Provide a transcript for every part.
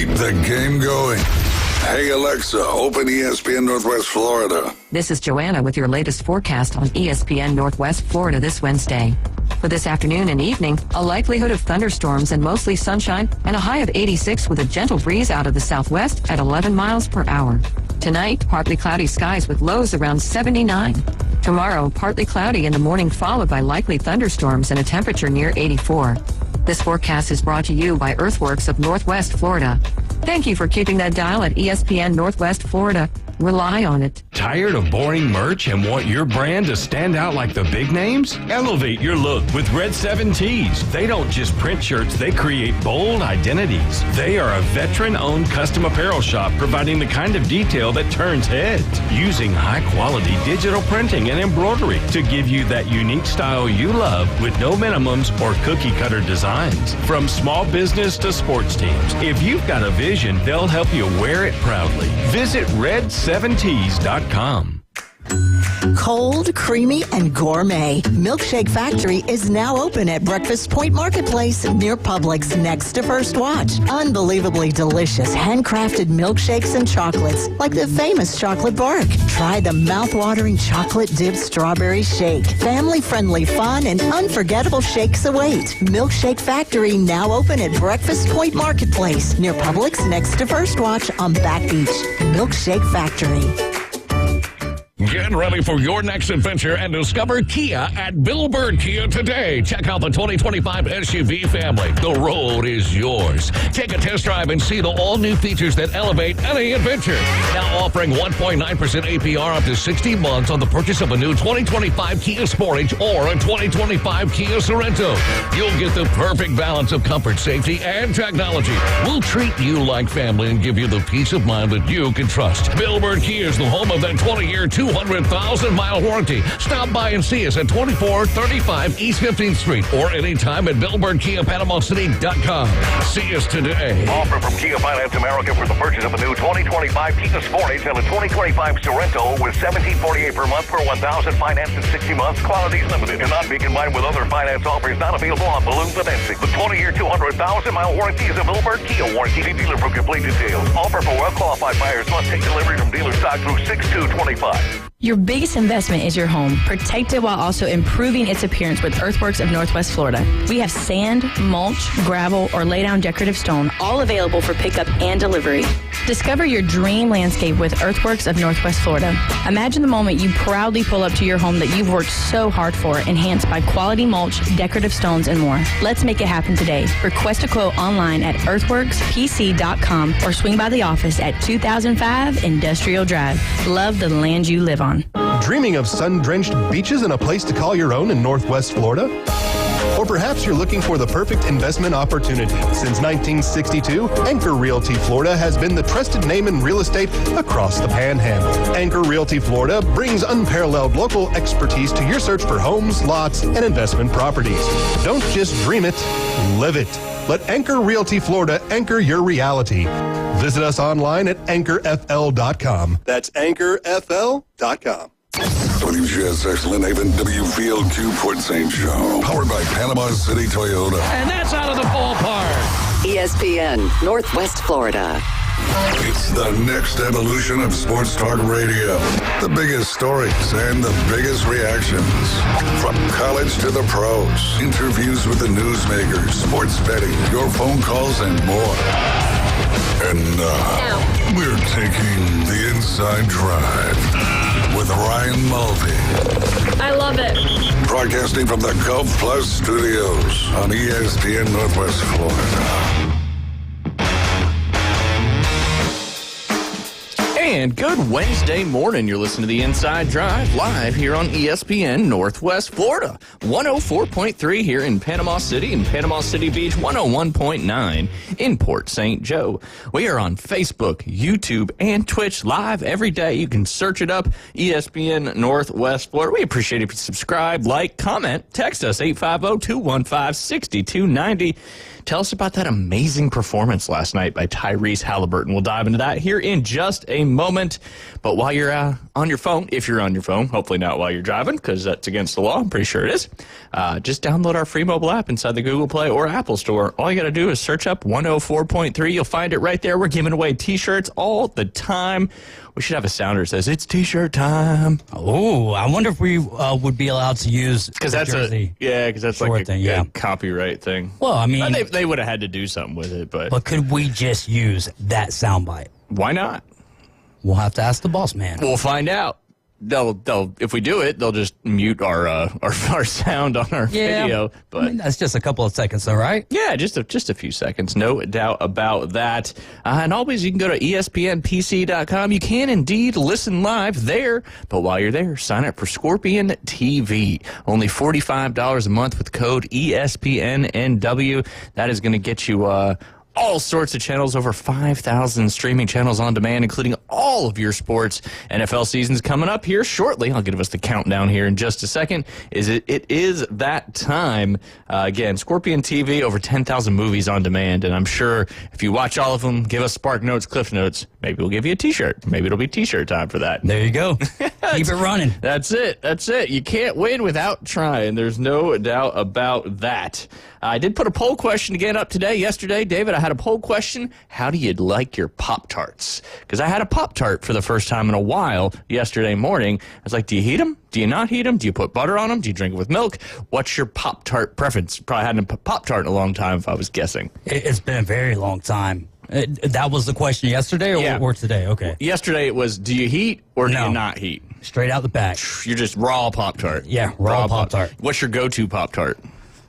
keep the game going. Hey, Alexa, open ESPN Northwest Florida. This is Joanna with your latest forecast on ESPN Northwest Florida this Wednesday. For this afternoon and evening, a likelihood of thunderstorms and mostly sunshine and a high of 86 with a gentle breeze out of the southwest at 11 miles per hour. Tonight, partly cloudy skies with lows around 79. Tomorrow, partly cloudy in the morning followed by likely thunderstorms and a temperature near 84. This forecast is brought to you by Earthworks of Northwest Florida. Thank you for keeping that dial at ESPN Northwest Florida. Rely on it. Tired of boring merch and want your brand to stand out like the big names? Elevate your look with Red 7 Tees. They don't just print shirts, they create bold identities. They are a veteran-owned custom apparel shop providing the kind of detail that turns heads, using high-quality digital printing and embroidery to give you that unique style you love with no minimums or cookie-cutter designs. From small business to sports teams, if you've got a vision, they'll help you wear it proudly. Visit red7tees.com. Cold, creamy, and gourmet. Milkshake Factory is now open at Breakfast Point Marketplace near Publix next to First Watch. Unbelievably delicious handcrafted milkshakes and chocolates like the famous chocolate bark. Try the mouth-watering chocolate dipped strawberry shake. Family-friendly fun and unforgettable shakes await. Milkshake Factory now open at Breakfast Point Marketplace near Publix next to First Watch on Back Beach. Milkshake Factory. Get ready for your next adventure and discover Kia at Bill Bird Kia today. Check out the 2025 SUV family. The road is yours. Take a test drive and see the all-new features that elevate any adventure. Now offering 1.9% APR up to 60 months on the purchase of a new 2025 Kia Sportage or a 2025 Kia Sorento. You'll get the perfect balance of comfort, safety, and technology. We'll treat you like family and give you the peace of mind that you can trust. Bill Bird Kia is the home of that 20-year, 200,000-mile warranty. Stop by and see us at 2435 East 15th Street or anytime at BillBirdKiaPanamaCity.com. See us today. Offer from Kia Finance America for the purchase of a new 2025 Kia Sportage and a 2025 Sorento with $1,748 per month for 1,000 financed in 60 months. Qualities limited. Cannot be combined with other finance offers not available on balloon financing. The 20-year, 200,000-mile warranty is a Bill Bird Kia warranty. See dealer for complete details. Offer for well-qualified buyers must take delivery from dealer stock through 6/2/25. Your biggest investment is your home. Protect it while also improving its appearance with Earthworks of Northwest Florida. We have sand, mulch, gravel, or lay down decorative stone, all available for pickup and delivery. Discover your dream landscape with Earthworks of Northwest Florida. Imagine the moment you proudly pull up to your home that you've worked so hard for, enhanced by quality mulch, decorative stones, and more. Let's make it happen today. Request a quote online at earthworkspc.com or swing by the office at 2005 Industrial Drive. Love the land you live on. Dreaming of sun-drenched beaches and a place to call your own in Northwest Florida? Or perhaps you're looking for the perfect investment opportunity. Since 1962, Anchor Realty Florida has been the trusted name in real estate across the Panhandle. Anchor Realty Florida brings unparalleled local expertise to your search for homes, lots, and investment properties. Don't just dream it, live it. Let Anchor Realty Florida anchor your reality. Visit us online at anchorfl.com. That's anchorfl.com. WGSX Lynn Haven, WVLQ Port St. Joe. Powered by Panama City Toyota. And that's out of the ballpark. ESPN Northwest Florida. It's the next evolution of sports talk radio. The biggest stories and the biggest reactions. From college to the pros. Interviews with the newsmakers, sports betting, your phone calls, and more. And now, we're taking the inside drive with Ryan Mulvey. I love it. Broadcasting from the Gulf Plus studios on ESPN Northwest Florida. And good Wednesday morning. You're listening to the Inside Drive live here on ESPN Northwest Florida. 104.3 here in Panama City and Panama City Beach, 101.9 in Port St. Joe. We are on Facebook, YouTube, and Twitch live every day. You can search it up, ESPN Northwest Florida. We appreciate it if you subscribe, like, comment, text us, 850-215-6290. Tell us about that amazing performance last night by Tyrese Halliburton. We'll dive into that here in just a moment. moment. But while you're on your phone, if you're on your phone, hopefully not while you're driving, because that's against the law. I'm pretty sure it is. Just download our free mobile app inside the Google Play or Apple Store. All you got to do is search up 104.3. You'll find it right there. We're giving away T-shirts all the time. We should have a sounder that says, it's T-shirt time. Oh, I wonder if we would be allowed to use Because that's jersey. because that's like a, thing, a copyright thing. Well, I mean, they would have had to do something with it, but could we just use that soundbite? why not? We'll have to ask the boss man. We'll find out. They'll if we do it, they'll just mute our sound on our video. But I mean, that's just a couple of seconds, though, right? yeah, just a few seconds, no doubt about that. And always, you can go to ESPNPC.com. You can indeed listen live there. But while you're there, sign up for Scorpion TV. Only $45 a month with code ESPNNW. That is going to get you all sorts of channels, over 5,000 streaming channels on demand, including all of your sports. NFL season's coming up here shortly. I'll give us the countdown here in just a second. It is that time. Again, Scorpion TV, over 10,000 movies on demand, and I'm sure if you watch all of them, give us Spark Notes, Cliff Notes, maybe we'll give you a T-shirt. Maybe it'll be T-shirt time for that. There you go. Keep it running. That's it. You can't win without trying. There's no doubt about that. I did put a poll question again up today. Yesterday, David, I had a poll question. How do you like your Pop-Tarts? Because I had a Pop-Tart for the first time in a while yesterday morning. I was like, do you heat them? Do you not heat them? Do you put butter on them? Do you drink it with milk? What's your Pop-Tart preference? Probably hadn't a Pop-Tart in a long time if I was guessing. It's been a very long time. That was the question yesterday or today? Okay. Yesterday it was, do you heat or do No. you not heat? Straight out the back. You're just raw Pop-Tart. Yeah, raw Pop-Tart. What's your go-to Pop-Tart?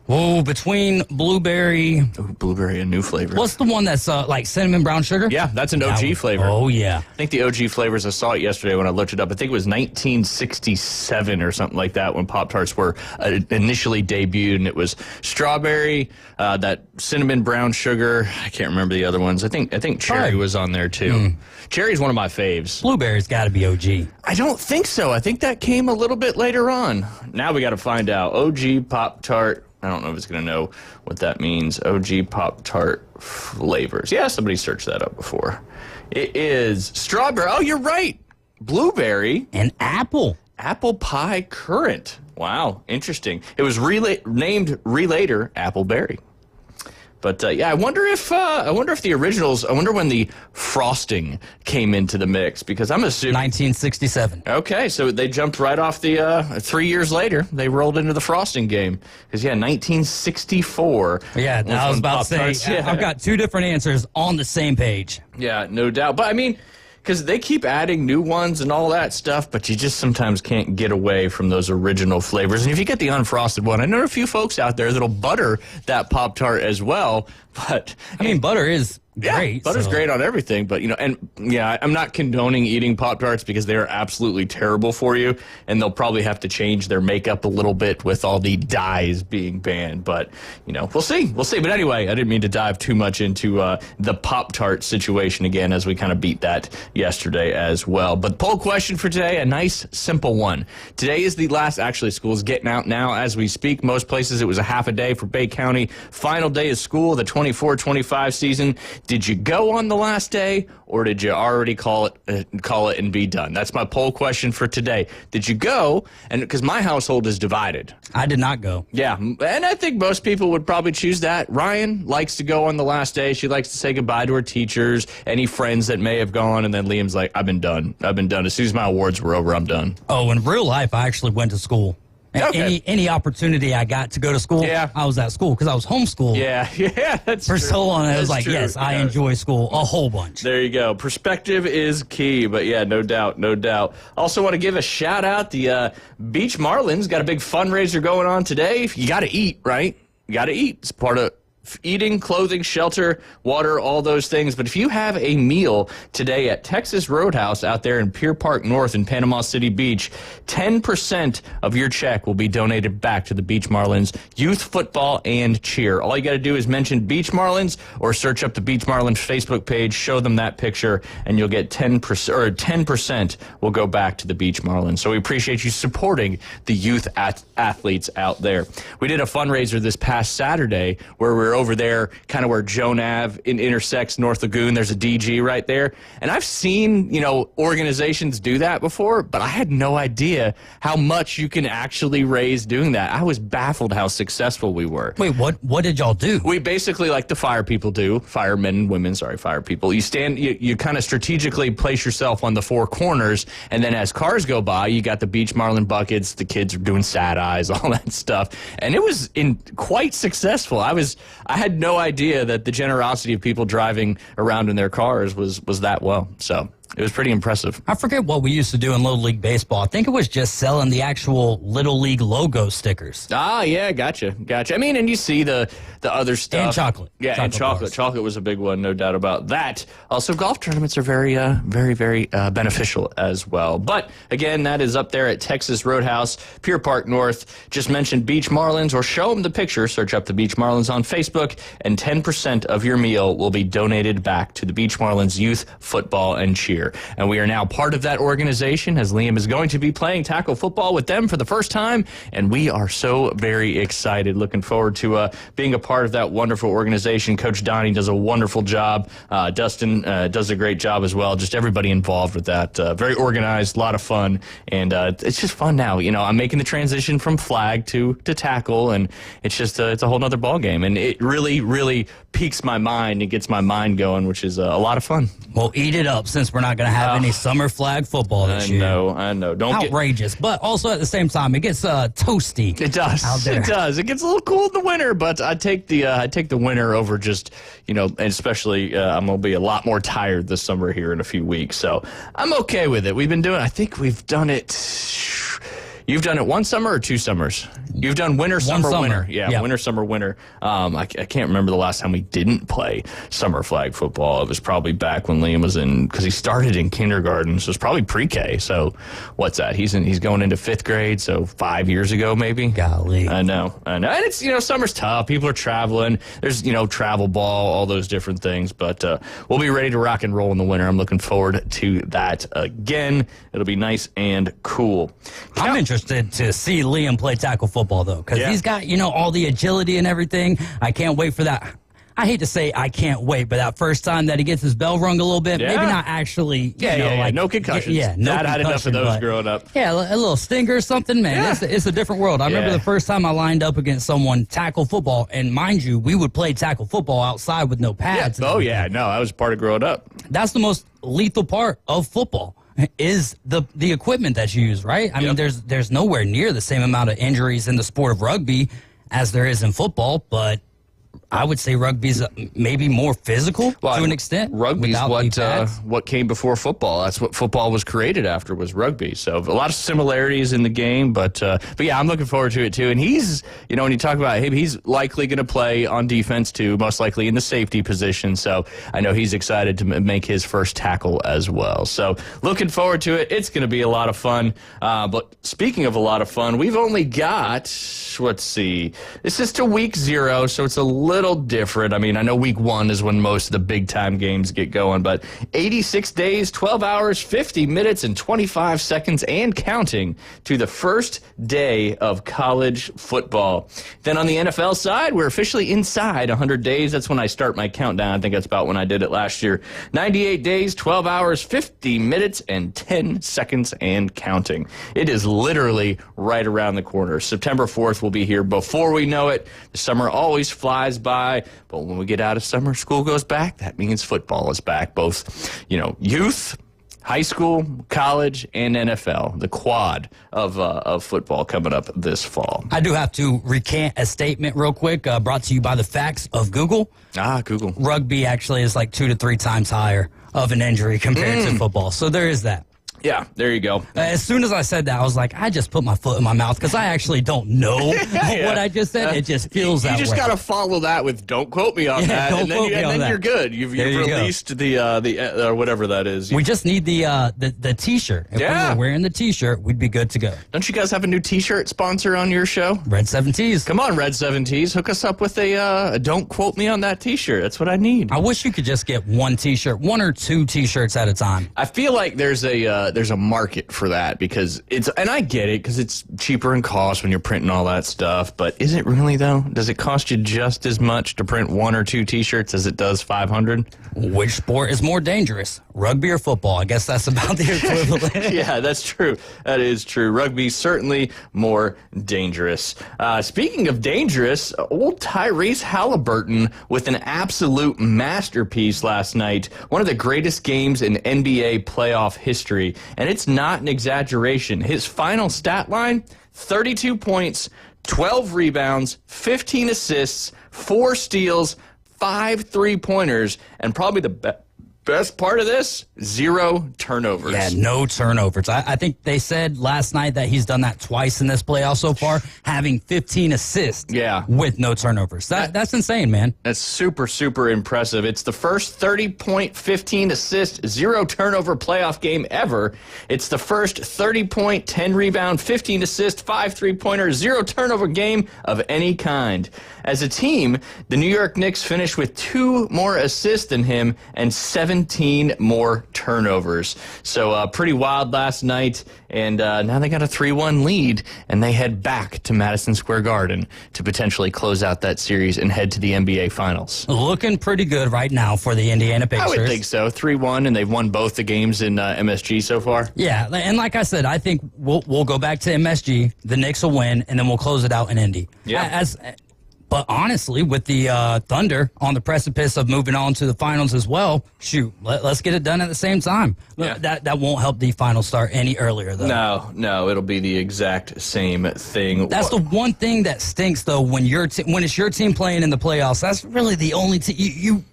Oh, between blueberry. Ooh, blueberry, a new flavor. What's the one that's like cinnamon brown sugar? Yeah, that's an That OG one. flavor. Oh, yeah. I think the OG flavors, I saw it yesterday when I looked it up. I think it was 1967 or something like that when Pop-Tarts were initially debuted. And it was strawberry, that cinnamon brown sugar. I can't remember the other ones. I think cherry was on there too. Cherry's one of my faves. Blueberry's got to be OG. I don't think so. I think that came a little bit later on. Now we got to find out. OG Pop-Tart. I don't know if it's going to know what that means. OG Pop-Tart flavors. Yeah, somebody searched that up before. It is strawberry. Oh, you're right. Blueberry. And apple. Apple pie currant. Wow, interesting. It was named Relater Appleberry. But yeah, I wonder if the originals. I wonder when the frosting came into the mix, because I'm assuming 1967. Okay, so they jumped right off the 3 years later. They rolled into the frosting game because 1964. Yeah, I was about to say. Yeah. I've got two different answers on the same page. Yeah, no doubt. But I mean, because they keep adding new ones and all that stuff, but you just sometimes can't get away from those original flavors. And if you get the unfrosted one, I know a few folks out there that'll butter that Pop-Tart as well. But I mean, butter is great. Butter's great on everything, but I'm not condoning eating Pop-Tarts because they are absolutely terrible for you, and they'll probably have to change their makeup a little bit with all the dyes being banned. But we'll see. But anyway, I didn't mean to dive too much into the Pop-Tart situation again, as we kind of beat that yesterday as well. But poll question for today, a nice simple one. Today is the last. Actually, school's getting out now as we speak. Most places it was a half a day for Bay County. Final day of school, the 24-25 season. Did you go on the last day, or did you already call it and be done? That's my poll question for today. Did you go? And because my household is divided. I did not go. Yeah, and I think most people would probably choose that. Ryan likes to go on the last day. She likes to say goodbye to her teachers, any friends that may have gone, and then Liam's like, I've been done. As soon as my awards were over, I'm done. Oh, in real life, I actually went to school. Okay. Any opportunity I got to go to school, I was at school because I was homeschooled. Yeah, that's for true. so long. I was like, true. yes, I enjoy school a whole bunch. There you go. Perspective is key, but yeah, no doubt. Also want to give a shout out. The Beach Marlins got a big fundraiser going on today. You got to eat, right? You got to eat. It's part of eating, clothing, shelter, water, all those things. But if you have a meal today at Texas Roadhouse out there in Pier Park North in Panama City Beach, 10% of your check will be donated back to the Beach Marlins youth football and cheer. All you got to do is mention Beach Marlins or search up the Beach Marlins Facebook page, show them that picture, and you'll get 10% will go back to the Beach Marlins. So we appreciate you supporting the youth athletes out there. We did a fundraiser this past Saturday where we were you're over there, kind of where Joan Ave intersects North Lagoon. There's a DG right there. And I've seen, organizations do that before, but I had no idea how much you can actually raise doing that. I was baffled how successful we were. Wait, what did y'all do? We basically, like the fire people do, firemen and women, fire people. You kind of strategically place yourself on the four corners, and then as cars go by, you got the Beach Marlin buckets, the kids are doing sad eyes, all that stuff. And it was quite successful. I had no idea that the generosity of people driving around in their cars was that well. So it was pretty impressive. I forget what we used to do in Little League Baseball. I think it was just selling the actual Little League logo stickers. Ah, yeah, gotcha. I mean, and you see the other stuff. And chocolate. Yeah, and chocolate. Bars. Chocolate was a big one, no doubt about that. Also, golf tournaments are very, very beneficial as well. But, again, that is up there at Texas Roadhouse, Pier Park North. Just mention Beach Marlins or show them the picture. Search up the Beach Marlins on Facebook, and 10% of your meal will be donated back to the Beach Marlins Youth Football and Cheer. And we are now part of that organization, as Liam is going to be playing tackle football with them for the first time, and we are so very excited. Looking forward to being a part of that wonderful organization. Coach Donnie does a wonderful job. Dustin does a great job as well. Just everybody involved with that. Very organized, a lot of fun, and it's just fun now. I'm making the transition from flag to tackle, and it's just it's a whole nother ball game, and it really, really piques my mind. It gets my mind going, which is a lot of fun. Well, eat it up, since we're not going to have any summer flag football this year. I know. Outrageous, but also at the same time, it gets toasty. It does. Out there. It does. It gets a little cool in the winter, but I take the winter over just, and especially I'm going to be a lot more tired this summer here in a few weeks, so I'm okay with it. I think we've done it. You've done it one summer or two summers? You've done winter, summer, winter. Yeah, winter, summer, winter. I can't remember the last time we didn't play summer flag football. It was probably back when Liam was because he started in kindergarten, so it's probably pre-K. So what's that? He's going into 5th grade, so 5 years ago maybe. Golly. I know. And it's, summer's tough. People are traveling. There's, travel ball, all those different things. But we'll be ready to rock and roll in the winter. I'm looking forward to that again. It'll be nice and cool. I'm interested to see Liam play tackle football, though, because he's got, all the agility and everything. I can't wait for that. I hate to say I can't wait, but that first time that he gets his bell rung a little bit, maybe not actually, no concussions. Dad had enough of those growing up. Yeah, a little stinger or something, man. Yeah. It's a different world. I remember the first time I lined up against someone tackle football, and mind you, we would play tackle football outside with no pads. Yeah. That was part of growing up. That's the most lethal part of football. Is the equipment that you use, right? I mean, there's nowhere near the same amount of injuries in the sport of rugby as there is in football, but I would say rugby's maybe more physical to an extent. Rugby's what came before football. That's what football was created after, was rugby. So a lot of similarities in the game, but yeah, I'm looking forward to it too. And he's, when you talk about him, he's likely going to play on defense too, most likely in the safety position. So I know he's excited to make his first tackle as well. So looking forward to it. It's going to be a lot of fun. But speaking of a lot of fun, we've only got, let's see, this is to week 0, so it's a little different. I mean, I know week 1 is when most of the big time games get going, but 86 days, 12 hours, 50 minutes, and 25 seconds and counting to the first day of college football. Then on the NFL side, we're officially inside 100 days. That's when I start my countdown. I think that's about when I did it last year. 98 days, 12 hours, 50 minutes, and 10 seconds and counting. It is literally right around the corner. September 4th will be here before we know it. The summer always flies by. But when we get out of summer, school goes back. That means football is back. Both, youth, high school, college, and NFL. The quad of football coming up this fall. I do have to recant a statement real quick, brought to you by the facts of Google. Google. Rugby actually is like 2 to 3 times higher of an injury compared to football. So there is that. Yeah, there you go. As soon as I said that, I was like, I just put my foot in my mouth because I actually don't know what I just said. It just feels that way. You just got to follow that with "Don't quote me on that," and then you're good. You've released the whatever that is. We just need the T-shirt. If we were wearing the T-shirt, we'd be good to go. Don't you guys have a new T-shirt sponsor on your show? Red 7Ts. Come on, Red 7Ts. Hook us up with a "Don't quote me on that" T-shirt. That's what I need. I wish you could just get one T-shirt, 1 or 2 T-shirts at a time. I feel like there's a there's a market for that because and I get it because it's cheaper in cost when you're printing all that stuff. But is it really though? Does it cost you just as much to print 1 or 2 T-shirts as it does 500? Which sport is more dangerous, rugby or football? I guess that's about the equivalent. Yeah, that's true. That is true. Rugby certainly more dangerous. Speaking of dangerous, old Tyrese Halliburton with an absolute masterpiece last night. One of the greatest games in NBA playoff history. And it's not an exaggeration. His final stat line, 32 points, 12 rebounds, 15 assists, 4 steals, 5 3-pointers, and probably the best part of this, 0 turnovers. Yeah, no turnovers. I think they said last night that he's done that twice in this playoff so far, having 15 assists with no turnovers. That's insane, man. That's super, super impressive. It's the first 30-point, 15 assist, 0 turnover playoff game ever. It's the first 30-point, 10 rebound, 15 assist, 5 3-pointer, 0 turnover game of any kind. As a team, the New York Knicks finished with 2 more assists than him and 17 more turnovers. So pretty wild last night, and now they got a 3-1 lead, and they head back to Madison Square Garden to potentially close out that series and head to the NBA Finals. Looking pretty good right now for the Indiana Pacers. I would think so. 3-1, and they've won both the games in MSG so far. Yeah, and like I said, I think we'll go back to MSG, the Knicks will win, and then we'll close it out in Indy. Yeah. But honestly, with the Thunder on the precipice of moving on to the finals as well, shoot, let's get it done at the same time. Yeah. That won't help the final start any earlier, though. No, it'll be the exact same thing. That's the one thing that stinks, though, when it's your team playing in the playoffs. That's really the only team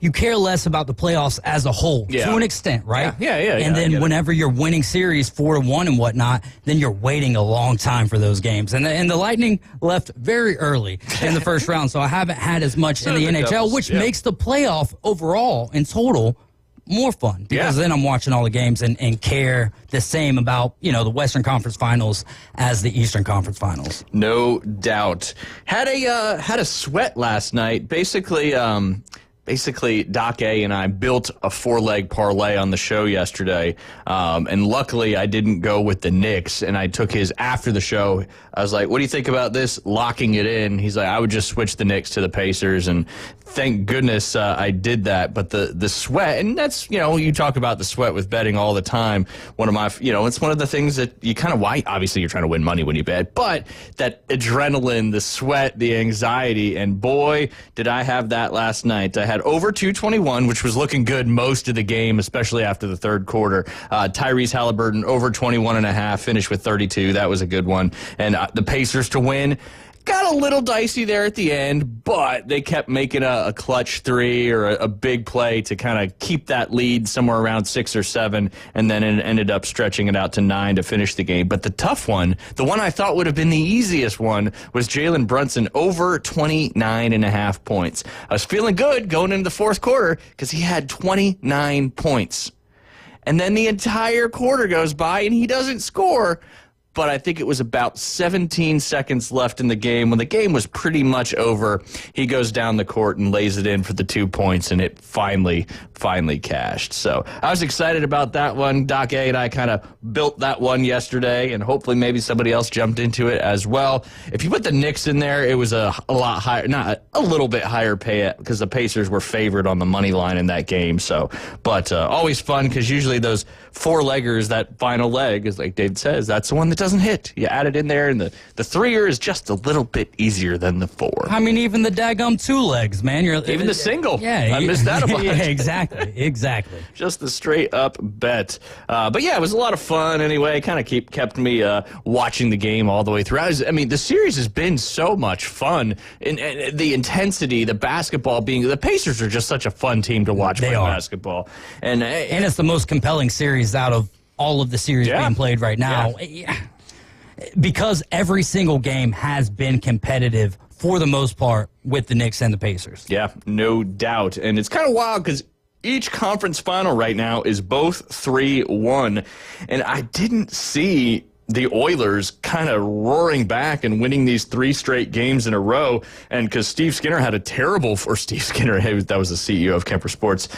you care less about the playoffs as a whole to an extent, right? Yeah. And then whenever you're winning series 4-1 and whatnot, then you're waiting a long time for those games. And the Lightning left very early in the first round, so I haven't had as much in the NHL, which makes the playoff overall in total more fun because then I'm watching all the games and care the same about, the Western Conference Finals as the Eastern Conference Finals. No doubt. Had a sweat last night. Basically, Doc A and I built a 4-leg parlay on the show yesterday, and luckily I didn't go with the Knicks, and I took his after the show. I was like, what do you think about this? Locking it in. He's like, I would just switch the Knicks to the Pacers, and thank goodness I did that. But the sweat, and that's, you talk about the sweat with betting all the time. One of my, it's one of the things that you kind of, obviously you're trying to win money when you bet, but that adrenaline, the sweat, the anxiety, and boy, did I have that last night. I had over 221, which was looking good most of the game, especially after the third quarter. Tyrese Halliburton over 21.5, finished with 32. That was a good one. And the Pacers to win. Got a little dicey there at the end, but they kept making a clutch 3 or a big play to kind of keep that lead somewhere around 6 or 7, and then it ended up stretching it out to 9 to finish the game. But the tough one, the one I thought would have been the easiest one, was Jalen Brunson over 29.5 points. I was feeling good going into the fourth quarter because he had 29 points. And then the entire quarter goes by and he doesn't score. But I think it was about 17 seconds left in the game when the game was pretty much over. He goes down the court and lays it in for the 2 points, and it finally cashed. So I was excited about that one. Doc A and I kind of built that one yesterday, and hopefully maybe somebody else jumped into it as well. If you put the Knicks in there, it was a lot higher, not a little bit higher pay because the Pacers were favored on the money line in that game. So, but always fun because usually those 4-leggers, that final leg, is like Dave says, that's the one that doesn't hit. You add it in there, and the 3-er is just a little bit easier than the 4. I mean, even the daggum 2 legs, man. Even the single. Yeah. I missed that about it. Yeah, exactly. Just the straight up bet. But yeah, it was a lot of fun anyway. Kind of kept me watching the game all the way through. The series has been so much fun. And the intensity, the basketball the Pacers are just such a fun team to watch play basketball. And it's the most compelling series out of all of the series being played right now. Yeah. Because every single game has been competitive for the most part with the Knicks and the Pacers. Yeah, no doubt. And it's kind of wild because each conference final right now is both 3-1. And I didn't see the Oilers kind of roaring back and winning these 3 straight games in a row. And because Steve Skinner had a terrible, or Steve Skinner, that was the CEO of Kemper Sports.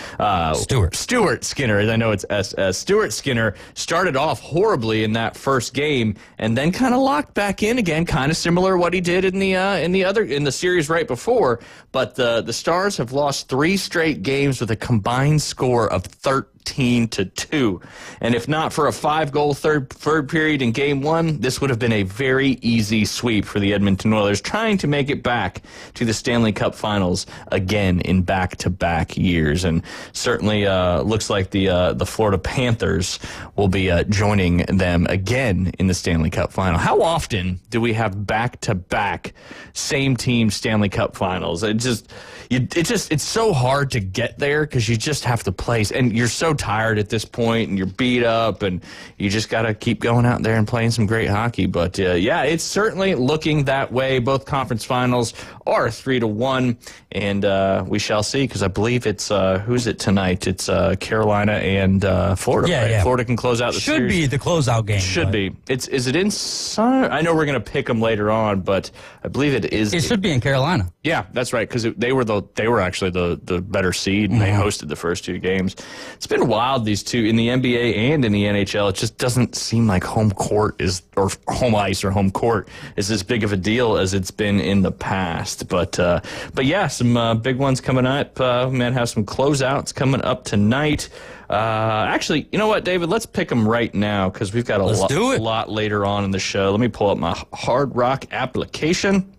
Stuart Skinner, I know it's SS. Stuart Skinner started off horribly in that first game and then kind of locked back in again, kind of similar to what he did in the series right before. But the Stars have lost 3 straight games with a combined score of 13-2. And if not for a 5-goal third period in Game 1, this would have been a very easy sweep for the Edmonton Oilers, trying to make it back to the Stanley Cup Finals again in back-to-back years. And certainly looks like the Florida Panthers will be joining them again in the Stanley Cup Final. How often do we have back-to-back same-team Stanley Cup Finals? It's so hard to get there because you just have to play, and you're so tired at this point, and you're beat up, and you just got to keep going out there and playing some great hockey. But yeah, it's certainly looking that way. Both conference finals are 3-1, and we shall see, because I believe it's who's it tonight? It's Carolina and Florida. Yeah, right? yeah. Florida can close out the series. Should be the closeout game. Should be. Is it in? I know we're going to pick them later on, but I believe it is. It should be in Carolina. Yeah, that's right, because they were actually the better seed, and they hosted the first 2 games. It's been wild, these two, in the NBA and in the NHL. It just doesn't seem like home court or home ice or home court is as big of a deal as it's been in the past. But yeah, some big ones coming up. Man, have some closeouts coming up tonight. Actually, you know what, David? Let's pick them right now, because we've got a lot later on in the show. Let me pull up my Hard Rock application.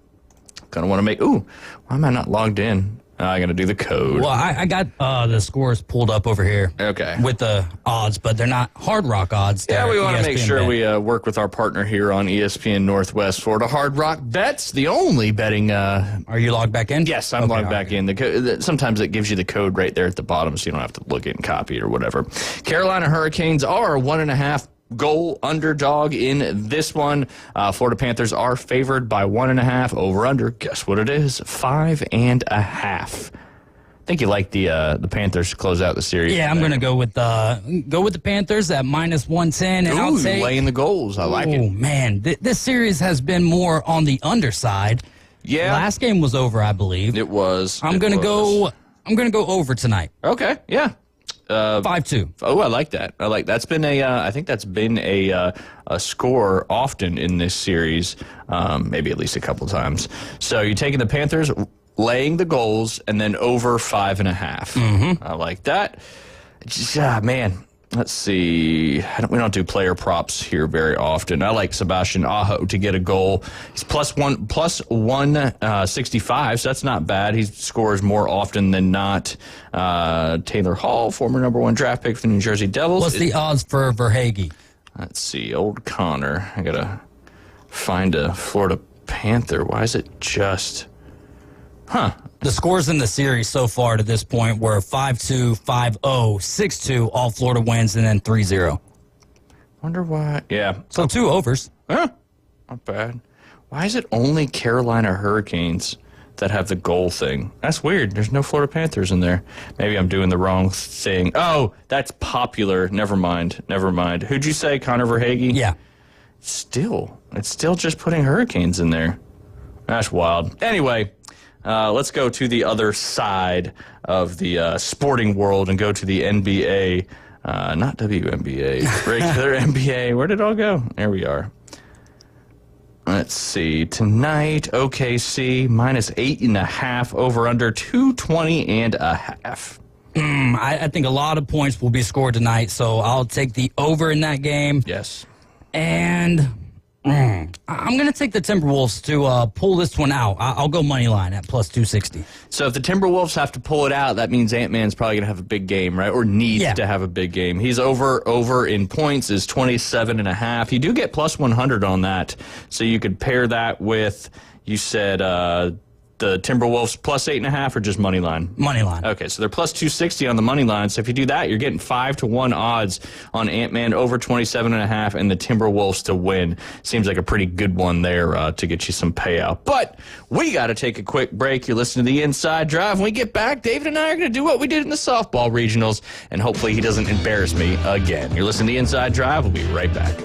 Kind of want to make. Ooh, why am I not logged in? I got to do the code. Well, I got the scores pulled up over here. Okay. With the odds, but they're not Hard Rock odds. Yeah, we want to make sure Bet. we work with our partner here on ESPN Northwest Florida, Hard Rock Bets, the only betting. Are you logged back in? Yes, I'm logged back in. Sometimes it gives you the code right there at the bottom, so you don't have to look it and copy it or whatever. Carolina Hurricanes are 1.5 goal underdog in this one. Florida Panthers are favored by 1.5. Over under, guess what it is? 5.5. I think you like the Panthers to close out the series. Yeah, I'm going to go with the Panthers at -110, and I'll take laying the goals. I like it. Oh man, this series has been more on the underside. Yeah, last game was over, I believe. It was. I'm going to go over tonight. Okay, yeah. 5-2. Oh, I like that. That's been I think that's been a score often in this series, maybe at least a couple times. So you're taking the Panthers laying the goals and then over 5.5. I like that. Man. Let's see. We don't do player props here very often. I like Sebastian Aho to get a goal. He's plus 165, so that's not bad. He scores more often than not. Taylor Hall, former #1 draft pick for the New Jersey Devils. What's the odds for Verhaeghe? Let's see. Old Connor. I got to find a Florida Panther. Why is it just... The scores in the series so far to this point were 5-2, 5-0, 6-2, all Florida wins, and then 3-0. Wonder why. Yeah. So 2 overs. Not bad. Why is it only Carolina Hurricanes that have the goal thing? That's weird. There's no Florida Panthers in there. Maybe I'm doing the wrong thing. Oh, that's popular. Never mind. Who'd you say, Connor Verhaeghe? Yeah. It's still just putting Hurricanes in there. That's wild. Anyway. Let's go to the other side of the sporting world and go to the NBA, not WNBA, regular NBA. Where did it all go? There we are. Let's see. Tonight, OKC -8.5, over under 220.5. I think a lot of points will be scored tonight, so I'll take the over in that game. Yes. And... I'm going to take the Timberwolves to pull this one out. I'll go money line at plus 260. So if the Timberwolves have to pull it out, that means Ant-Man's probably going to have a big game, right? Or needs to have a big game. He's over in points is 27.5. You do get plus 100 on that. So you could pair that with, you said, the Timberwolves plus 8.5 or just money line? Money line. Okay, so they're plus 260 on the money line. So if you do that, you're getting 5-1 odds on Ant-Man over 27.5 and the Timberwolves to win. Seems like a pretty good one there to get you some payout. But we got to take a quick break. You're listening to the Inside Drive. When we get back, David and I are going to do what we did in the softball regionals, and hopefully he doesn't embarrass me again. You're listening to the Inside Drive. We'll be right back.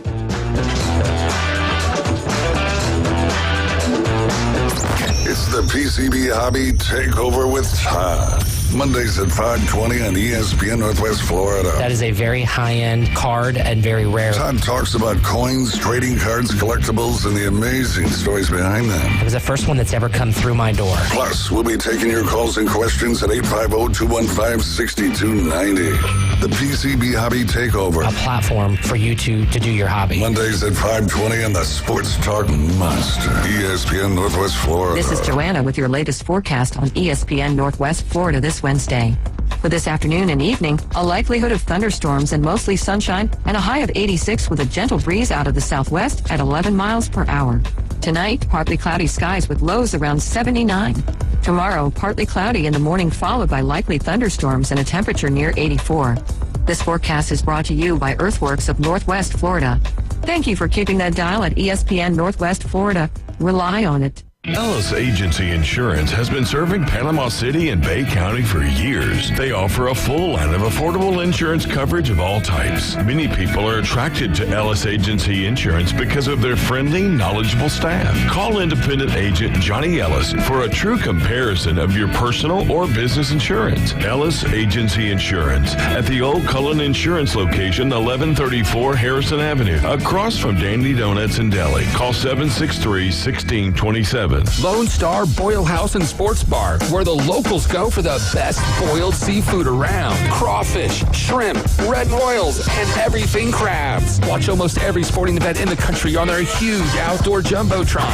It's the PCB Hobby Takeover with Todd. Mondays at 5:20 on ESPN Northwest Florida. That is a very high-end card and very rare. Todd talks about coins, trading cards, collectibles, and the amazing stories behind them. It was the first one that's ever come through my door. Plus, we'll be taking your calls and questions at 850-215-6290. The PCB Hobby Takeover. A platform for you to do your hobby. Mondays at 5:20 on the Sports Talk Monster. ESPN Northwest Florida. This is Joanna with your latest forecast on ESPN Northwest Florida this Wednesday. For this afternoon and evening, a likelihood of thunderstorms and mostly sunshine and a high of 86 with a gentle breeze out of the southwest at 11 miles per hour. Tonight, partly cloudy skies with lows around 79. Tomorrow, partly cloudy in the morning followed by likely thunderstorms and a temperature near 84. This forecast is brought to you by Earthworks of Northwest Florida. Thank you for keeping that dial at ESPN Northwest Florida. Rely on it. Ellis Agency Insurance has been serving Panama City and Bay County for years. They offer a full line of affordable insurance coverage of all types. Many people are attracted to Ellis Agency Insurance because of their friendly, knowledgeable staff. Call independent agent Johnny Ellis for a true comparison of your personal or business insurance. Ellis Agency Insurance at the Old Cullen Insurance location, 1134 Harrison Avenue, across from Dandy Donuts and Deli. Call 763-1627. Lone Star Boil House and Sports Bar, where the locals go for the best boiled seafood around. Crawfish, shrimp, red royals, and everything crabs. Watch almost every sporting event in the country on their huge outdoor jumbotron.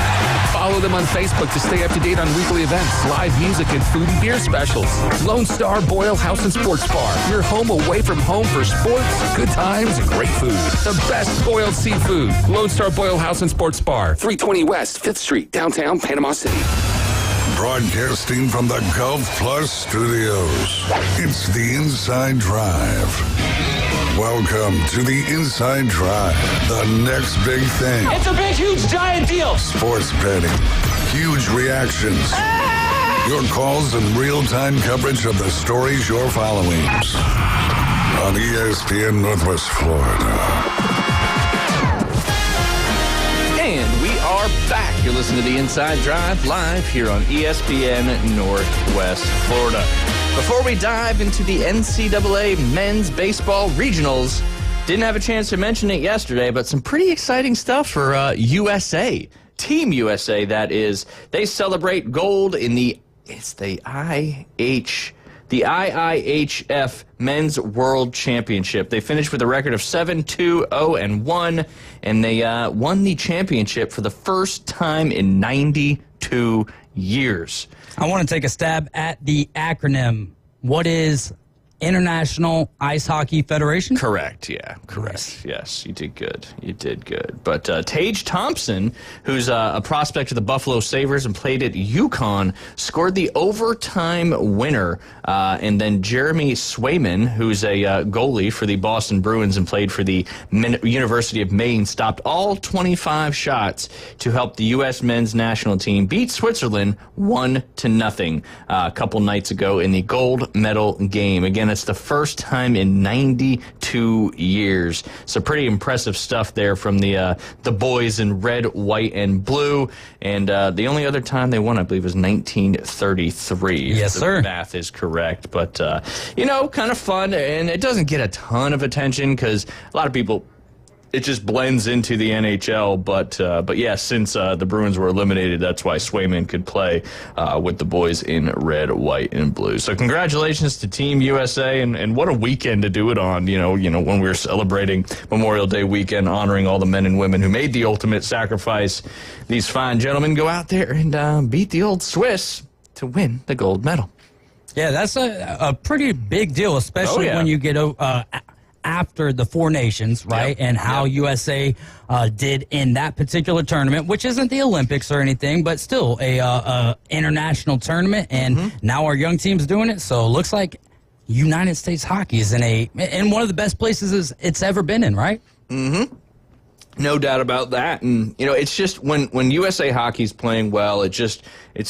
Follow them on Facebook to stay up to date on weekly events, live music, and food and beer specials. Lone Star Boil House and Sports Bar, your home away from home for sports, good times, and great food. The best boiled seafood. Lone Star Boil House and Sports Bar, 320 West 5th Street, downtown Panama City. Broadcasting from the Gulf Plus studios, it's the Inside Drive. Welcome to the Inside Drive, the next big thing. It's a big, huge, giant deal. Sports betting, huge reactions, your calls and real-time coverage of the stories you're following on ESPN Northwest Florida. And we are back. You're listening to the Inside Drive live here on ESPN Northwest Florida. Before we dive into the NCAA men's baseball regionals, didn't have a chance to mention it yesterday, but some pretty exciting stuff for USA. Team USA, that is. They celebrate gold in the IIHF Men's World Championship. They finished with a record of 7-2-0-1, and they won the championship for the first time in 92 years. I want to take a stab at the acronym. What is International Ice Hockey Federation? Correct, yeah, correct. Yes, you did good. You did good. But Tage Thompson, who's a prospect of the Buffalo Sabres and played at UConn, scored the overtime winner. And then Jeremy Swayman, who's a goalie for the Boston Bruins and played for the University of Maine, stopped all 25 shots to help the U.S. men's national team beat Switzerland 1-0 a couple nights ago in the gold medal game. Again, it's the first time in 92 years. So pretty impressive stuff there from the boys in red, white, and blue. And the only other time they won, I believe, was 1933. Yes, sir. The math is correct. But, kind of fun. And it doesn't get a ton of attention because a lot of people, it just blends into the NHL, but yeah, since the Bruins were eliminated, that's why Swayman could play with the boys in red, white, and blue. So congratulations to Team USA, and what a weekend to do it on. When we were celebrating Memorial Day weekend, honoring all the men and women who made the ultimate sacrifice. These fine gentlemen go out there and beat the old Swiss to win the gold medal. Yeah, that's a pretty big deal, especially when you get after the Four Nations, right? And how USA did in that particular tournament, which isn't the Olympics or anything, but still a international tournament. And now our young team's doing it. So it looks like United States hockey is in one of the best places it's ever been in, right? Mm-hmm. No doubt about that. And, it's just when USA hockey's playing well, it's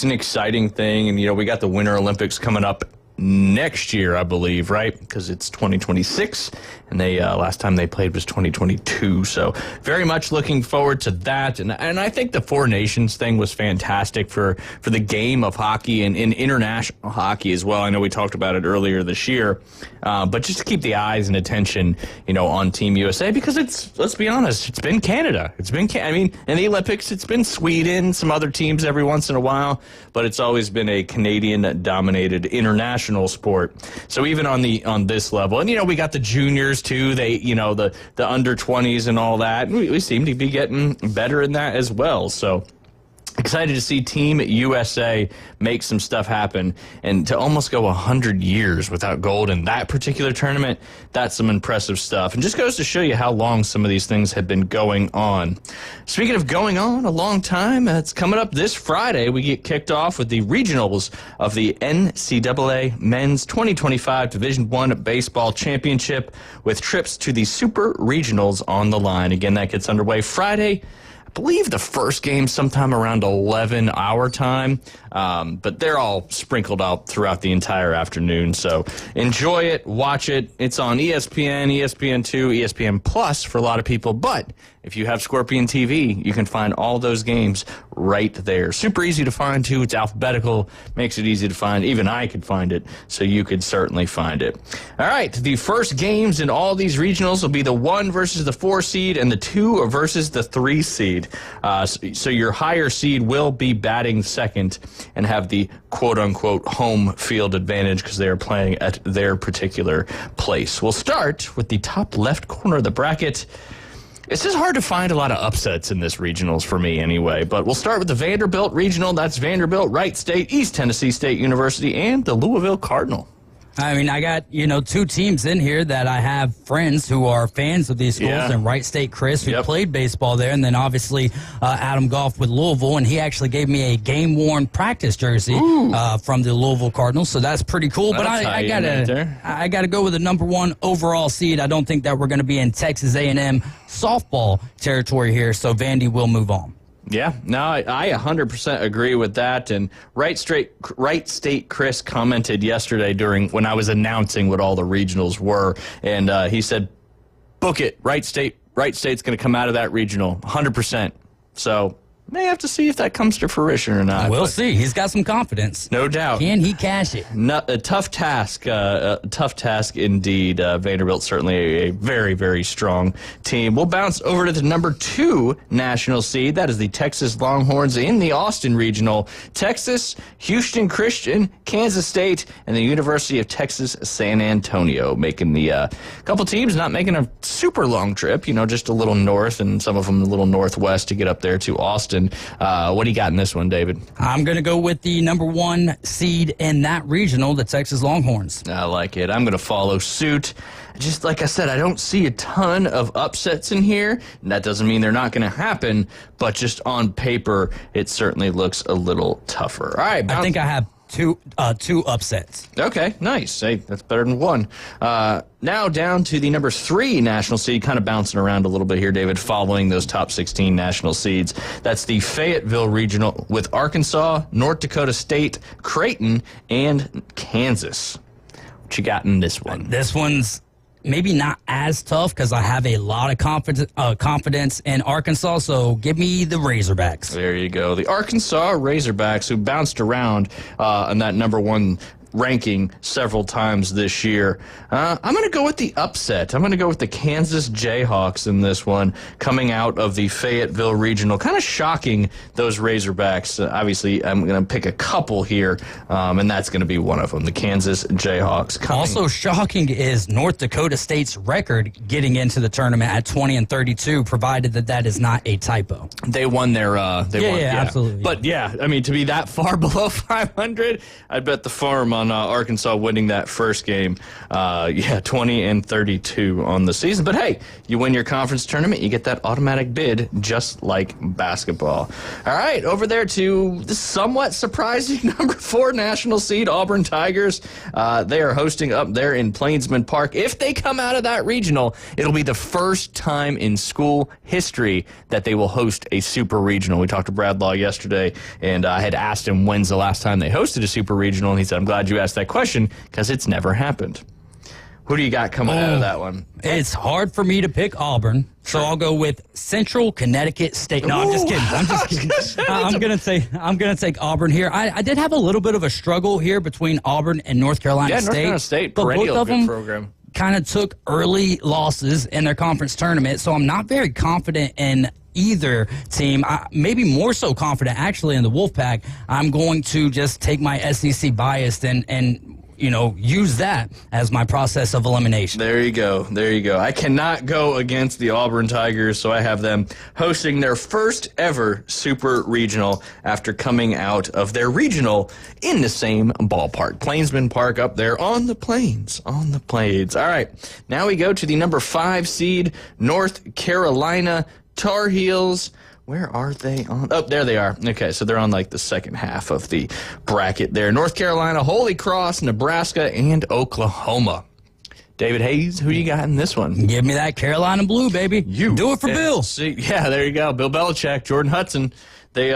an exciting thing. And, we got the Winter Olympics coming up next year, I believe, right? Because it's 2026, and they last time they played was 2022. So very much looking forward to that. And I think the Four Nations thing was fantastic for the game of hockey and in international hockey as well. I know we talked about it earlier this year, but just to keep the eyes and attention, on Team USA, because let's be honest, it's been Canada. It's been, in the Olympics, it's been Sweden, some other teams every once in a while, but it's always been a Canadian-dominated international sport. So even on this level, and we got the juniors too. They the under 20s and all that. We seem to be getting better in that as well. So excited to see Team USA make some stuff happen, and to almost go 100 years without gold in that particular tournament, that's some impressive stuff. And just goes to show you how long some of these things have been going on. Speaking of going on a long time, it's coming up this Friday. We get kicked off with the regionals of the NCAA Men's 2025 Division I Baseball Championship with trips to the Super Regionals on the line. Again, that gets underway Friday. I believe the first game sometime around 11 our time, but they're all sprinkled out throughout the entire afternoon. So enjoy it, watch it. It's on ESPN, ESPN2, ESPN Plus for a lot of people. But if you have Scorpion TV, you can find all those games right there. Super easy to find, too. It's alphabetical, makes it easy to find. Even I could find it, so you could certainly find it. All right, the first games in all these regionals will be the 1 versus the 4 seed and the 2 versus the 3 seed. So your higher seed will be batting second and have the quote-unquote home field advantage because they are playing at their particular place. We'll start with the top left corner of the bracket. It's just hard to find a lot of upsets in this regionals for me anyway, but we'll start with the Vanderbilt Regional. That's Vanderbilt, Wright State, East Tennessee State University, and the Louisville Cardinal. I got, 2 teams in here that I have friends who are fans of these schools, and Wright State Chris, who played baseball there, and then obviously Adam Goff with Louisville, and he actually gave me a game-worn practice jersey from the Louisville Cardinals, so that's pretty cool. But I gotta go with the number 1 overall seed. I don't think that we're going to be in Texas A&M softball territory here, so Vandy will move on. Yeah, no, I 100% agree with that. And Wright State Chris commented yesterday when I was announcing what all the regionals were, and he said, "Book it, Wright State's going to come out of that regional 100%." So may have to see if that comes to fruition or not. We'll see. He's got some confidence. No doubt. Can he cash it? A tough task. Tough task indeed. Vanderbilt certainly a very, very strong team. We'll bounce over to the number 2 national seed. That is the Texas Longhorns in the Austin Regional. Texas, Houston Christian, Kansas State, and the University of Texas San Antonio making the couple teams not making a super long trip. Just a little north, and some of them a little northwest to get up there to Austin. What do you got in this one, David? I'm going to go with the number 1 seed in that regional, the Texas Longhorns. I like it. I'm going to follow suit. Just like I said, I don't see a ton of upsets in here. And that doesn't mean they're not going to happen, but just on paper, it certainly looks a little tougher. All right. I think I have two upsets. Okay, nice. Hey, that's better than 1. Now down to the number 3 national seed, kind of bouncing around a little bit here, David, following those top 16 national seeds. That's the Fayetteville Regional with Arkansas, North Dakota State, Creighton, and Kansas. What you got in this one? This one's maybe not as tough because I have a lot of confidence in Arkansas, so give me the Razorbacks. There you go. The Arkansas Razorbacks, who bounced around on that number 1 ranking several times this year. I'm going to go with the upset. I'm going to go with the Kansas Jayhawks in this one, coming out of the Fayetteville Regional. Kind of shocking, those Razorbacks. Obviously, I'm going to pick a couple here, and that's going to be one of them, the Kansas Jayhawks. Also shocking is North Dakota State's record getting into the tournament at 20-32, provided that is not a typo. They won their... absolutely. But, to be that far below 500, I bet the farm on Arkansas winning that first game. 20-32 on the season. But hey, you win your conference tournament, you get that automatic bid, just like basketball. All right, over there to the somewhat surprising number 4 national seed, Auburn Tigers. They are hosting up there in Plainsman Park. If they come out of that regional, it'll be the first time in school history that they will host a super regional. We talked to Brad Law yesterday, and I had asked him when's the last time they hosted a super regional, and he said, "I'm glad you you asked that question because it's never happened. Who do you got coming out of that one? It's hard for me to pick Auburn, so I'll go with Central Connecticut State. No, I'm just kidding. I'm gonna take Auburn here. I did have a little bit of a struggle here between Auburn and North Carolina State. North Carolina State, but perennial both of good them program. Kind of took early losses in their conference tournament, so I'm not very confident in either team. Maybe more so confident actually in the Wolfpack. I'm going to just take my SEC bias and use that as my process of elimination. There you go. I cannot go against the Auburn Tigers, so I have them hosting their first ever Super Regional after coming out of their regional in the same ballpark. Plainsman Park up there on the plains. All right, now we go to the number 5 seed, North Carolina Tar Heels. Where are they on? Oh, there they are. Okay, so they're on like the second half of the bracket there. North Carolina, Holy Cross, Nebraska, and Oklahoma. David Hayes, who you got in this one? Give me that Carolina blue, baby. Do it for Bill. Yeah, there you go. Bill Belichick, Jordan Hudson. They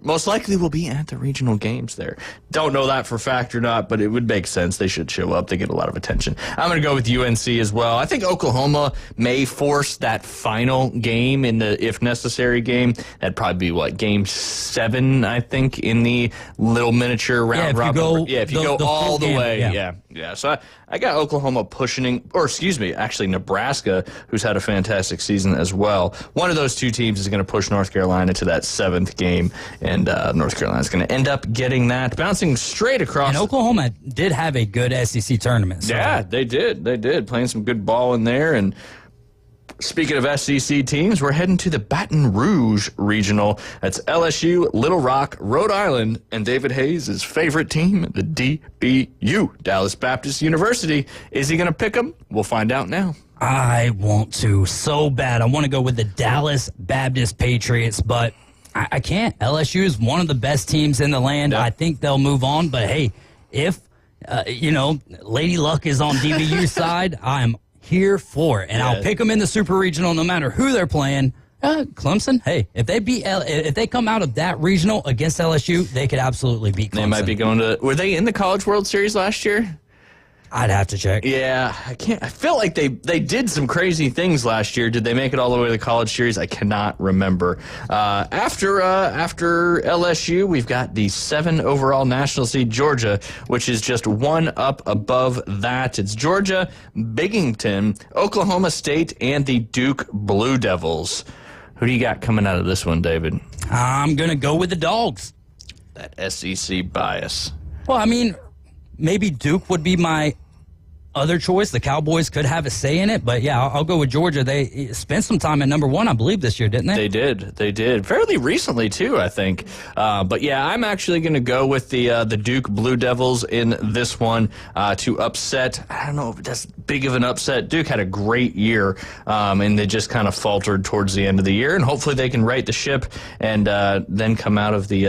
most likely will be at the regional games there. Don't know that for fact or not, but it would make sense. They should show up. They get a lot of attention. I'm going to go with UNC as well. I think Oklahoma may force that final game in the if necessary game. That'd probably be, game 7, I think, in the little miniature round robin. If you go all the way. Yeah. So I got Oklahoma pushing, actually Nebraska, who's had a fantastic season as well. One of those two teams is going to push North Carolina to that 7th game, and North Carolina's going to end up getting that, bouncing straight across. And Oklahoma did have a good SEC tournament. So. Yeah, they did, playing some good ball in there. And speaking of SEC teams, we're heading to the Baton Rouge Regional. That's LSU, Little Rock, Rhode Island, and David Hayes' favorite team, the DBU, Dallas Baptist University. Is he going to pick them? We'll find out now. I want to so bad. I want to go with the Dallas Baptist Patriots, but I can't. LSU is one of the best teams in the land. Yep. I think they'll move on, but hey, if, Lady Luck is on DBU's side, I'm here for it, and I'll pick them in the Super Regional no matter who they're playing. Clemson, hey, if they come out of that regional against LSU, they could absolutely beat Clemson. They might be going to. Were they in the College World Series last year? I'd have to check. Yeah, I can't. I feel like they did some crazy things last year. Did they make it all the way to the College Series? I cannot remember. After LSU, we've got the 7 overall national seed Georgia, which is just one up above that. It's Georgia, Binghamton, Oklahoma State, and the Duke Blue Devils. Who do you got coming out of this one, David? I'm gonna go with the Dogs. That SEC bias. Well, I mean, maybe Duke would be my other choice. The Cowboys could have a say in it, but yeah, I'll go with Georgia. They spent some time at number 1, I believe, this year, didn't they? They did. Fairly recently, too, I think. But yeah, I'm actually going to go with the Duke Blue Devils in this one to upset. I don't know if that's big of an upset. Duke had a great year, and they just kind of faltered towards the end of the year, and hopefully they can right the ship and then come out of the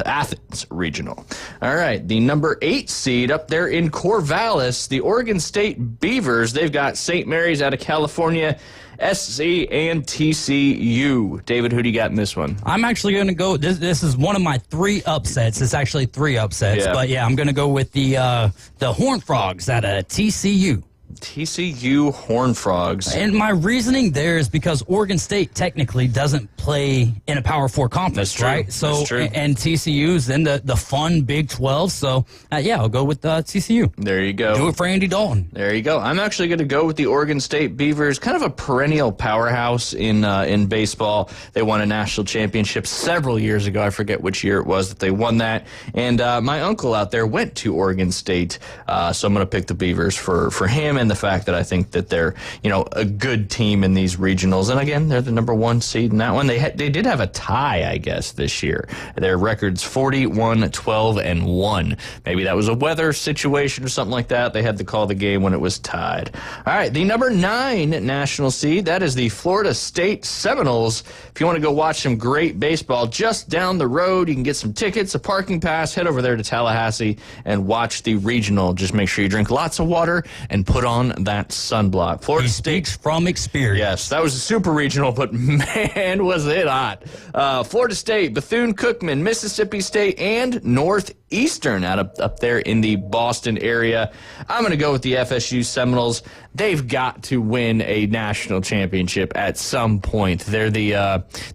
Athens Regional. All right, the number 8 seed up there in Corvallis, the Oregon State Beavers. They've got St. Mary's out of California, SC, and TCU. David, who do you got in this one? I'm actually going to go, this is one of my 3 upsets. It's actually 3 upsets, but yeah, I'm going to go with the Horned Frogs out of TCU. TCU Horned Frogs. And my reasoning there is because Oregon State technically doesn't play in a Power 4 conference, right? So, that's true. And TCU's in the fun Big 12. So, yeah, I'll go with TCU. There you go. Do it for Andy Dalton. There you go. I'm actually going to go with the Oregon State Beavers, kind of a perennial powerhouse in baseball. They won a national championship several years ago. I forget which year it was that they won that. And my uncle out there went to Oregon State, so I'm going to pick the Beavers for him and the fact that I think that they're, a good team in these regionals. And again, they're the number 1 seed in that one. They did have a tie, I guess, this year. Their record's 41-12-1. Maybe that was a weather situation or something like that. They had to call the game when it was tied. All right, the number 9 national seed, that is the Florida State Seminoles. If you want to go watch some great baseball just down the road, you can get some tickets, a parking pass, head over there to Tallahassee and watch the regional. Just make sure you drink lots of water and put on that sunblock. Florida State from experience. Yes, that was a super regional, but man, was it hot. Florida State, Bethune-Cookman, Mississippi State, and Northeastern up there in the Boston area. I'm going to go with the FSU Seminoles. They've got to win a national championship at some point. They're the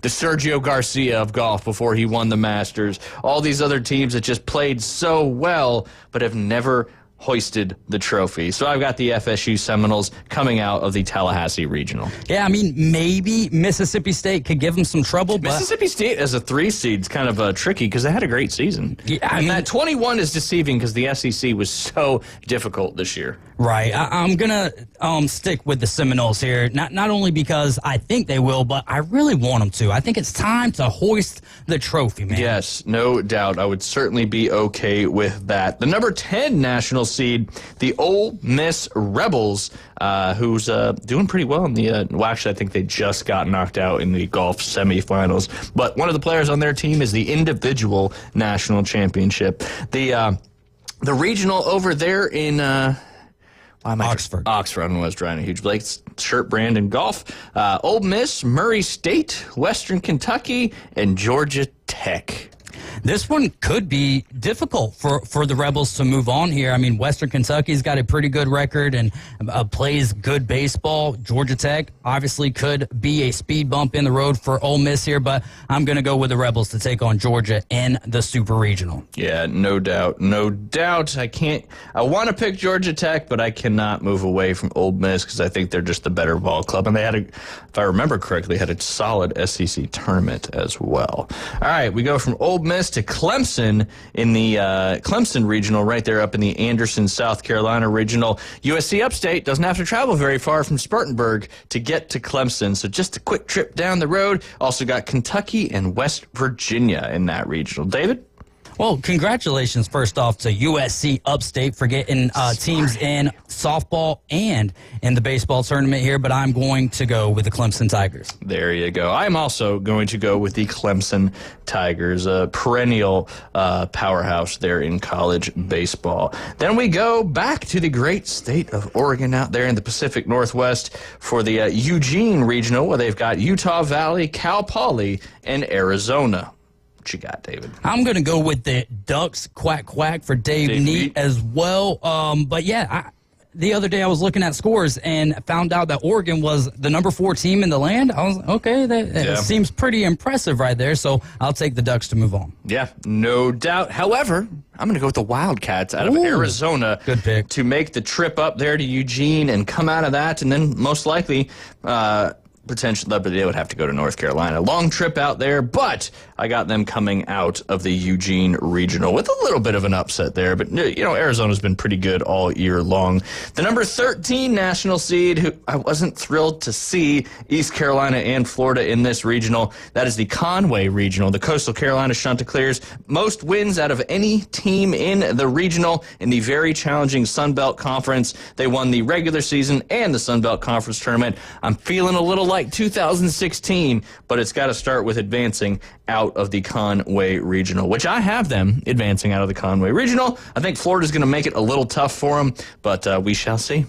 Sergio Garcia of golf before he won the Masters. All these other teams that just played so well but have never hoisted the trophy. So I've got the FSU Seminoles coming out of the Tallahassee Regional. Yeah, I mean, maybe Mississippi State could give them some trouble. But Mississippi State as a 3 seed is kind of tricky because they had a great season. Yeah, I mean, that 21 is deceiving because the SEC was so difficult this year. Right. I'm going to stick with the Seminoles here, not only because I think they will, but I really want them to. I think it's time to hoist the trophy, man. Yes, no doubt. I would certainly be okay with that. The number 10 national seed, the Ole Miss Rebels, who's doing pretty well in the well, actually, I think they just got knocked out in the golf semifinals. But one of the players on their team is the individual national championship. The regional over there in Oxford. Oxford. I don't know, I was drawing a huge blank. Shirt brand in golf. Ole Miss, Murray State, Western Kentucky, and Georgia Tech. This one could be difficult for the Rebels to move on here. I mean, Western Kentucky's got a pretty good record and plays good baseball. Georgia Tech obviously could be a speed bump in the road for Ole Miss here, but I'm going to go with the Rebels to take on Georgia in the Super Regional. Yeah, no doubt. No doubt. I want to pick Georgia Tech, but I cannot move away from Ole Miss because I think they're just the better ball club. And they had, if I remember correctly, had a solid SEC tournament as well. All right, we go from Ole Miss to Clemson in the Clemson Regional, right there up in the Anderson, South Carolina Regional. USC Upstate doesn't have to travel very far from Spartanburg to get to Clemson, so just a quick trip down the road. Also got Kentucky and West Virginia in that regional. David? Well, congratulations, first off, to USC Upstate for getting teams in softball and in the baseball tournament here, but I'm going to go with the Clemson Tigers. There you go. I'm also going to go with the Clemson Tigers, a perennial powerhouse there in college baseball. Then we go back to the great state of Oregon out there in the Pacific Northwest for the Eugene Regional, where they've got Utah Valley, Cal Poly, and Arizona. What you got, David? I'm going to go with the Ducks, quack, quack, for Dave Neat as well. But yeah, the other day I was looking at scores and found out that Oregon was the number 4 team in the land. I was okay, that seems pretty impressive right there. So I'll take the Ducks to move on. Yeah, no doubt. However, I'm going to go with the Wildcats out of Arizona. Good pick. To make the trip up there to Eugene and come out of that, and then most likely potentially, but they would have to go to North Carolina. Long trip out there, but I got them coming out of the Eugene Regional with a little bit of an upset there. But, you know, Arizona's been pretty good all year long. The number 13 national seed, who I wasn't thrilled to see East Carolina and Florida in this regional, that is the Conway Regional. The Coastal Carolina Chanticleers, most wins out of any team in the regional in the very challenging Sun Belt Conference. They won the regular season and the Sun Belt Conference tournament. I'm feeling a little like 2016, but it's got to start with advancing out of the Conway Regional, which I have them advancing out of the Conway Regional. I think Florida's going to make it a little tough for them, but we shall see.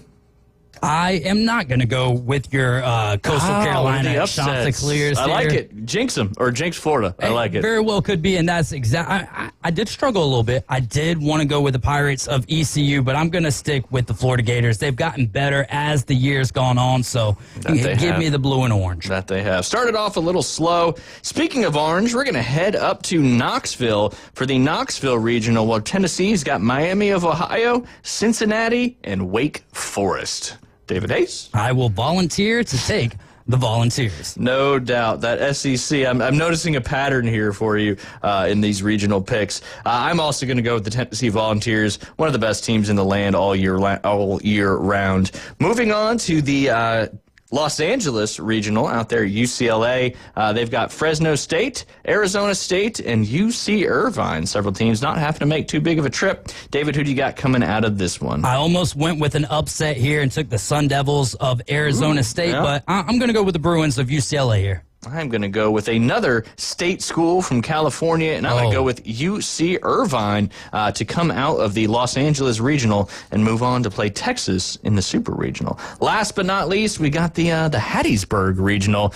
I am not going to go with your Coastal Carolina Chanticleers. I like it. Jinx them, or jinx Florida. I like it. Very well could be, and that's exact. I did struggle a little bit. I did want to go with the Pirates of ECU, but I'm going to stick with the Florida Gators. They've gotten better as the year's gone on, so give me the blue and orange. That they have. Started off a little slow. Speaking of orange, we're going to head up to Knoxville for the Knoxville Regional, while Tennessee's got Miami of Ohio, Cincinnati, and Wake Forest. David Hayes? I will volunteer to take the Volunteers. No doubt. That SEC, I'm noticing a pattern here for you in these regional picks. I'm also going to go with the Tennessee Volunteers, one of the best teams in the land all year round. Moving on to the Los Angeles Regional out there, UCLA. They've got Fresno State, Arizona State, and UC Irvine. Several teams not having to make too big of a trip. David, who do you got coming out of this one? I almost went with an upset here and took the Sun Devils of Arizona State, but I'm going to go with the Bruins of UCLA here. I'm going to go with another state school from California, and I'm going to go with UC Irvine to come out of the Los Angeles Regional and move on to play Texas in the Super Regional. Last but not least, we got the Hattiesburg Regional.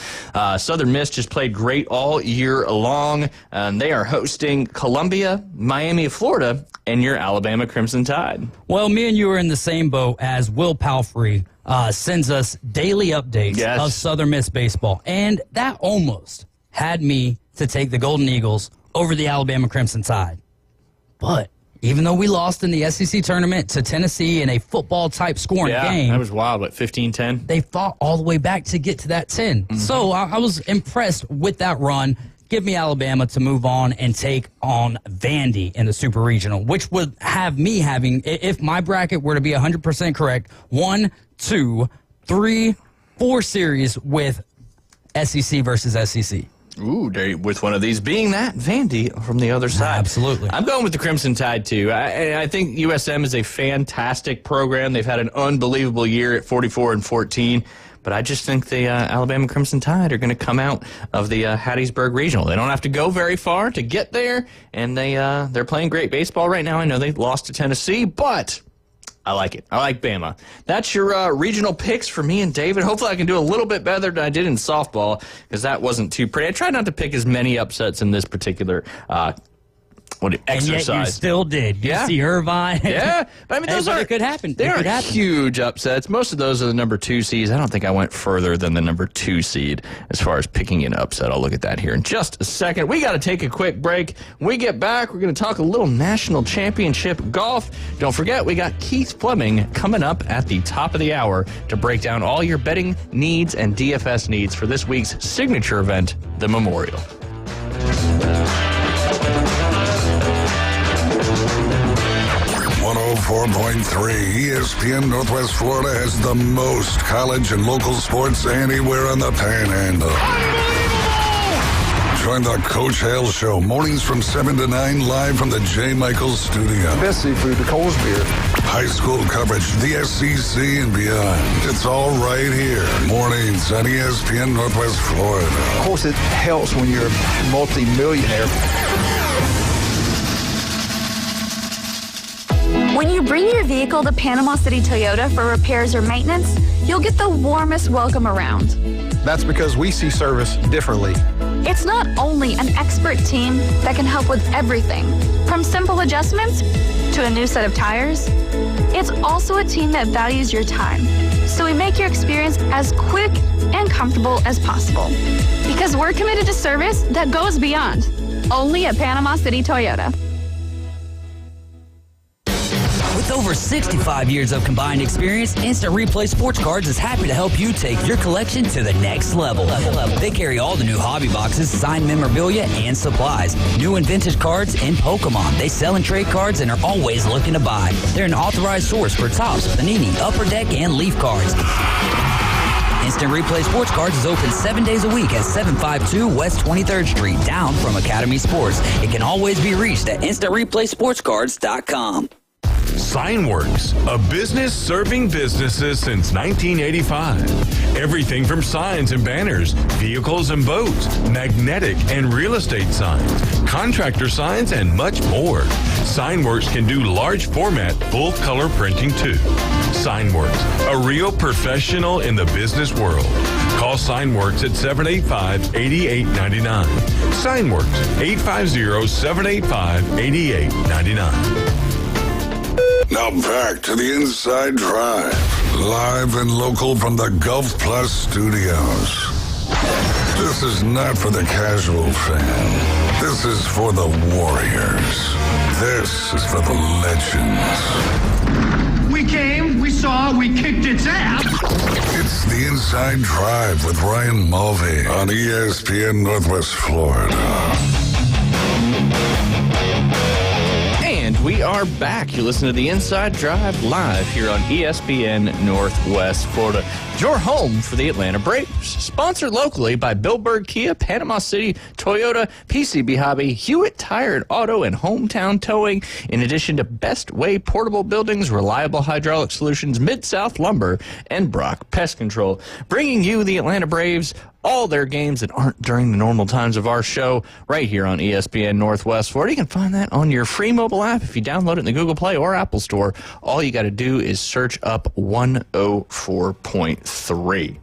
Southern Miss just played great all year long. They are hosting Columbia, Miami of Florida, and your Alabama Crimson Tide. Well, me and you are in the same boat as Will Palfrey sends us daily updates of Southern Miss baseball. And that almost had me to take the Golden Eagles over the Alabama Crimson Tide. But even though we lost in the SEC tournament to Tennessee in a football-type scoring game. That was wild, 15-10? They fought all the way back to get to that 10. Mm-hmm. So I was impressed with that run. Give me Alabama to move on and take on Vandy in the Super Regional, which would have me having, if my bracket were to be 100% correct, 1, 2, 3, 4 series with SEC versus SEC. Ooh, with one of these being that Vandy from the other side. Absolutely. I'm going with the Crimson Tide, too. I think USM is a fantastic program. They've had an unbelievable year at 44-14. But I just think the Alabama Crimson Tide are going to come out of the Hattiesburg Regional. They don't have to go very far to get there, and they're playing great baseball right now. I know they lost to Tennessee, but I like it. I like Bama. That's your regional picks for me and David. Hopefully I can do a little bit better than I did in softball, because that wasn't too pretty. I tried not to pick as many upsets in this particular exercise. And yet you still did. You see Irvine. Yeah. But I mean, those it could happen. They are huge upsets. Most of those are the number 2 seeds. I don't think I went further than the number 2 seed as far as picking an upset. I'll look at that here in just a second. We got to take a quick break. When we get back, we're going to talk a little national championship golf. Don't forget, we got Keith Fleming coming up at the top of the hour to break down all your betting needs and DFS needs for this week's signature event, the Memorial. 104.3 ESPN Northwest Florida has the most college and local sports anywhere on the Panhandle. Join the Coach Hale Show, mornings from 7 to 9, live from the J. Michaels Studio. Best seafood, the Coles beer. High school coverage, the SEC and beyond. It's all right here. Mornings on ESPN Northwest Florida. Of course, it helps when you're a multi-millionaire. When you bring your vehicle to Panama City Toyota for repairs or maintenance, you'll get the warmest welcome around. That's because we see service differently. It's not only an expert team that can help with everything, from simple adjustments to a new set of tires. It's also a team that values your time, so we make your experience as quick and comfortable as possible. Because we're committed to service that goes beyond. Only at Panama City Toyota. With over 65 years of combined experience, Instant Replay Sports Cards is happy to help you take your collection to the next level. They carry all the new hobby boxes, signed memorabilia, and supplies. New and vintage cards and Pokemon. They sell and trade cards and are always looking to buy. They're an authorized source for Topps, Panini, Upper Deck, and Leaf cards. Instant Replay Sports Cards is open 7 days a week at 752 West 23rd Street, down from Academy Sports. It can always be reached at InstantReplaySportsCards.com. Signworks, a business serving businesses since 1985. Everything from signs and banners, vehicles and boats, magnetic and real estate signs, contractor signs, and much more. Signworks can do large format, full color printing too. Signworks, a real professional in the business world. Call Signworks at 785-8899. Signworks, 850-785-8899. Now back to the Inside Drive, live and local from the Gulf Plus studios. This is not for the casual fan. This is for the warriors. This is for the legends. We came, we saw, we kicked its ass. It's the Inside Drive with Ryan Mulvey on ESPN Northwest Florida. And we are back. You listen to the Inside Drive live here on ESPN Northwest Florida. Your home for the Atlanta Braves. Sponsored locally by Billburg Kia, Panama City Toyota, PCB Hobby, Hewitt Tire and Auto, and Hometown Towing. In addition to Best Way Portable Buildings, Reliable Hydraulic Solutions, Mid-South Lumber, and Brock Pest Control. Bringing you the Atlanta Braves all their games that aren't during the normal times of our show right here on ESPN Northwest Florida. You can find that on your free mobile app if you download it in the Google Play or Apple Store. All you got to do is search up 104.3.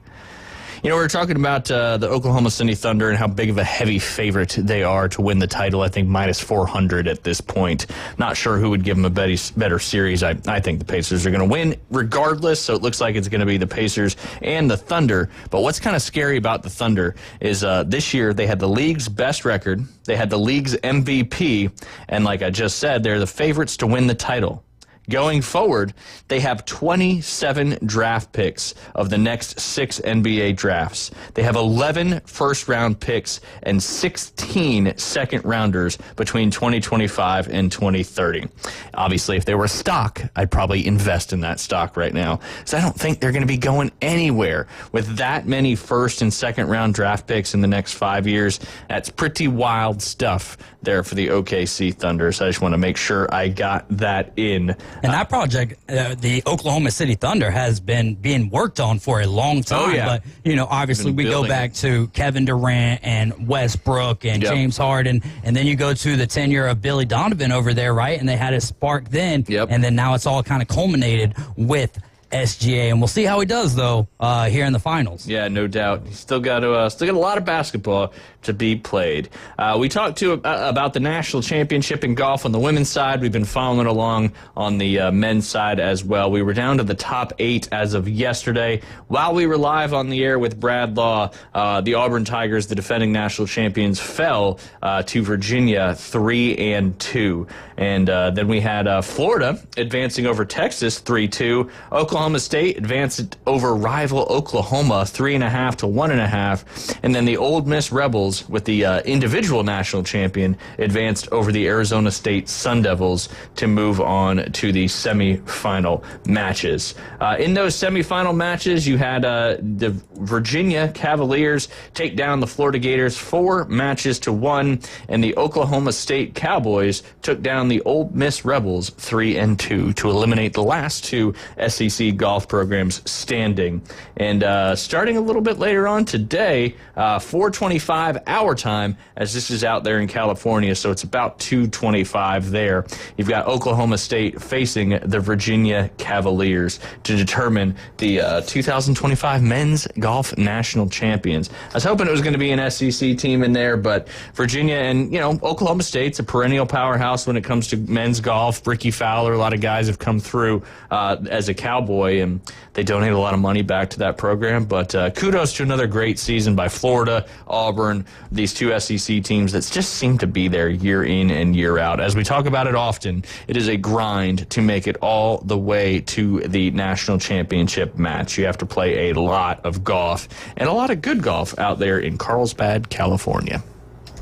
You know, we were talking about the Oklahoma City Thunder and how big of a heavy favorite they are to win the title. I think minus 400 at this point. Not sure who would give them a better series. I think the Pacers are going to win regardless, so it looks like it's going to be the Pacers and the Thunder. But what's kind of scary about the Thunder is this year they had the league's best record. They had the league's MVP, and like I just said, they're the favorites to win the title. Going forward, they have 27 draft picks of the next 6 NBA drafts. They have 11 first-round picks and 16 second-rounders between 2025 and 2030. Obviously, if they were a stock, I'd probably invest in that stock right now. So I don't think they're going to be going anywhere with that many first- and second-round draft picks in the next 5 years. That's pretty wild stuff there for the OKC Thunder. So I just want to make sure I got that in. And that project, the Oklahoma City Thunder, has been being worked on for a long time. Oh, yeah. But, you know, obviously we go back to Kevin Durant and Westbrook and James Harden, and then you go to the tenure of Billy Donovan over there, right? And they had a spark then, and then now it's all kind of culminated with SGA, and we'll see how he does though here in the finals. Yeah, no doubt. He's still got a lot of basketball to be played. We talked about the national championship in golf on the women's side. We've been following along on the men's side as well. We were down to the top 8 as of yesterday. While we were live on the air with Brad Law, the Auburn Tigers, the defending national champions, fell to Virginia 3-2. And then we had Florida advancing over Texas 3-2. Oklahoma State advanced over rival Oklahoma 3.5 to 1.5. And then the Ole Miss Rebels, with the individual national champion, advanced over the Arizona State Sun Devils to move on to the semifinal matches. In those semifinal matches, you had the Virginia Cavaliers take down the Florida Gators 4-1, and the Oklahoma State Cowboys took down the Ole Miss Rebels 3-2 to eliminate the last 2 SEC golf programs standing. And starting a little bit later on today, 4:25 our time, as this is out there in California, so it's about 2:25 there. You've got Oklahoma State facing the Virginia Cavaliers to determine the 2025 men's golf national champions. I was hoping it was going to be an SEC team in there, but Virginia and, you know, Oklahoma State's a perennial powerhouse when it comes to men's golf. Ricky Fowler, a lot of guys have come through as a Cowboy, and they donate a lot of money back to that program. But kudos to another great season by Florida, Auburn, these 2 SEC teams that just seem to be there year in and year out. As we talk about it often, it is a grind to make it all the way to the national championship match. You have to play a lot of golf, and a lot of good golf out there in Carlsbad, California.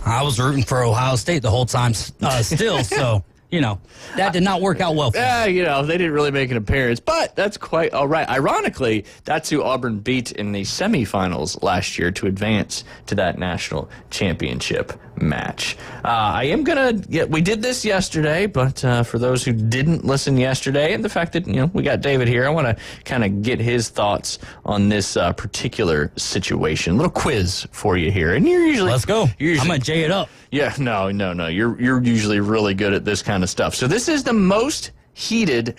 I was rooting for Ohio State the whole time still, so... You know, that did not work out well for them. Yeah, you know, they didn't really make an appearance, but that's quite all right. Ironically, that's who Auburn beat in the semifinals last year to advance to that national championship match. I am going to, we did this yesterday, but for those who didn't listen yesterday, and the fact that, you know, we got David here, I want to kind of get his thoughts on this particular situation. A little quiz for you here. And you're usually... Let's go. I'm going to J it up. Yeah, no. You're usually really good at this kind of stuff. So this is the most hated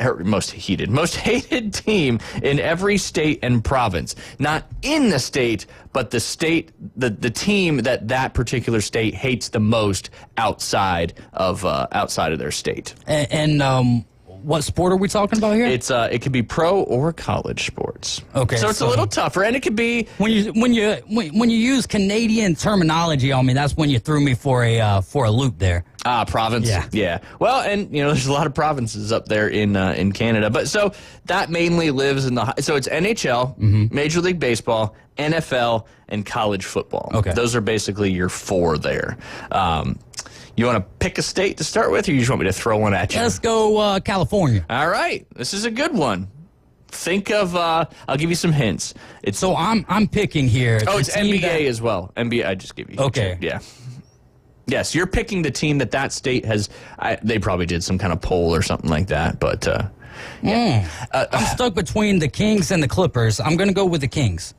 team in every state and province. Not in the state, but the state, the team that particular state hates the most outside of their state. And what sport are we talking about here? It's it could be pro or college sports. Okay, so it's a little tougher, and it could be when you use Canadian terminology on me. That's when you threw me for a loop there. Province. Yeah. Well, and you know, there's a lot of provinces up there in Canada, but so that mainly lives in so it's NHL, Major League Baseball, NFL, and college football. Okay, those are basically your 4 there. You want to pick a state to start with, or you just want me to throw one at you? Let's go California. All right. This is a good one. Think of, I'll give you some hints. So I'm picking here. It's NBA as well. NBA, I just give you. Okay. Yeah. Yes, you're picking the team that state has. They probably did some kind of poll or something like that, but yeah. I'm stuck between the Kings and the Clippers. I'm going to go with the Kings.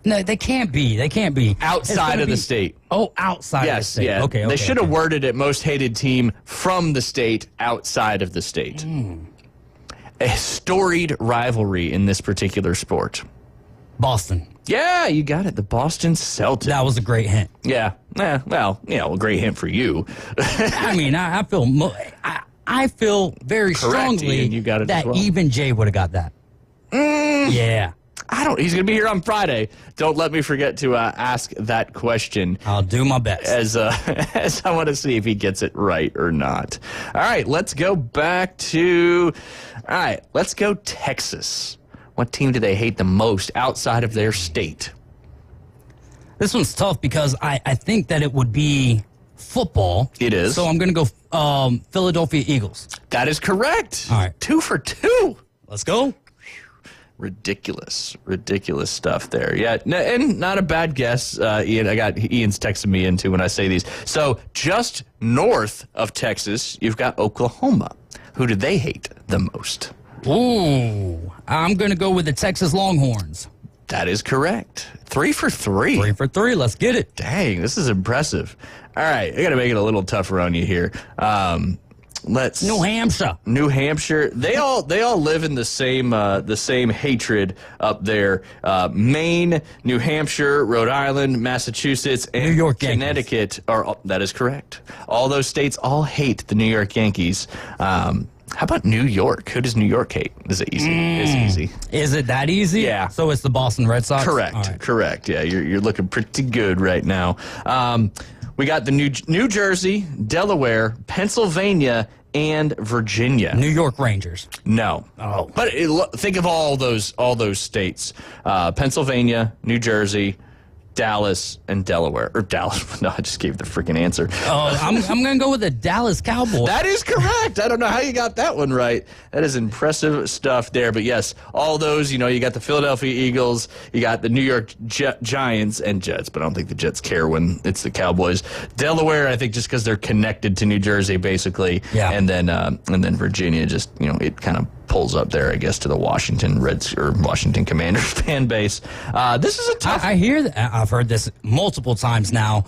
No, they can't be. They can't be. Outside of the state. Oh, outside of the state. Yeah. Okay. They should have worded it most hated team from the state outside of the state. A storied rivalry in this particular sport. Boston. Yeah, you got it. The Boston Celtics. That was a great hint. Yeah. Well, a great hint for you. I mean, I feel I feel very Correct, strongly Ian, you got it that as well. even Jay would have got that. Yeah. He's going to be here on Friday. Don't let me forget to ask that question. I'll do my best. As I want to see if he gets it right or not. All right, let's go let's go Texas. What team do they hate the most outside of their state? This one's tough because I think that it would be football. It is. So I'm going to go Philadelphia Eagles. That is correct. All right. 2 for 2. Let's go. Ridiculous stuff there. Yeah, and not a bad guess, Ian. Ian's texting me into when I say these. So just north of Texas, you've got Oklahoma. Who do they hate the most? Ooh, I'm going to go with the Texas Longhorns. That is correct. 3 for 3. 3 for 3. Let's get it. Dang, this is impressive. All right, I got to make it a little tougher on you here. New Hampshire. New Hampshire. They all live in the same hatred up there. Maine, New Hampshire, Rhode Island, Massachusetts, and New York Connecticut that is correct. All those states all hate the New York Yankees. How about New York? Who does New York hate? Is it easy? It's easy. Is it that easy? Yeah. So it's the Boston Red Sox? Correct. All right. Correct. Yeah, you're looking pretty good right now. We got the New Jersey, Delaware, Pennsylvania, and Virginia. New York Rangers. No. Oh. But think of all those states: Pennsylvania, New Jersey, Dallas, and Delaware. Or Dallas. No, I just gave the freaking answer. Oh, I'm going to go with the Dallas Cowboys. That is correct. I don't know how you got that one right. That is impressive stuff there. But yes, all those, you got the Philadelphia Eagles, you got the New York Giants and Jets, but I don't think the Jets care when it's the Cowboys. Delaware, I think just because they're connected to New Jersey, basically. Yeah. And then Virginia, just, it kind of pulls up there, I guess, to the Washington Commanders fan base. This is a tough. I hear that. I've heard this multiple times now,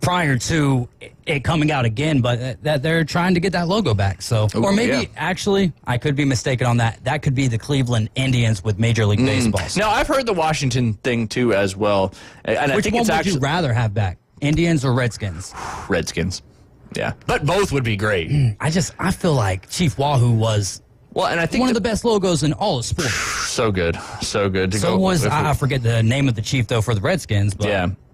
prior to it coming out again, but that they're trying to get that logo back. So, or maybe actually, I could be mistaken on that. That could be the Cleveland Indians with Major League Baseball. No, I've heard the Washington thing too as well. And I Which think one it's would actually you rather have back, Indians or Redskins? Redskins. Yeah, but both would be great. I feel like Chief Wahoo was. Well, and I think one of the best logos in all of sports. So good to so go. Was I forget the name of the chief though for the Redskins? But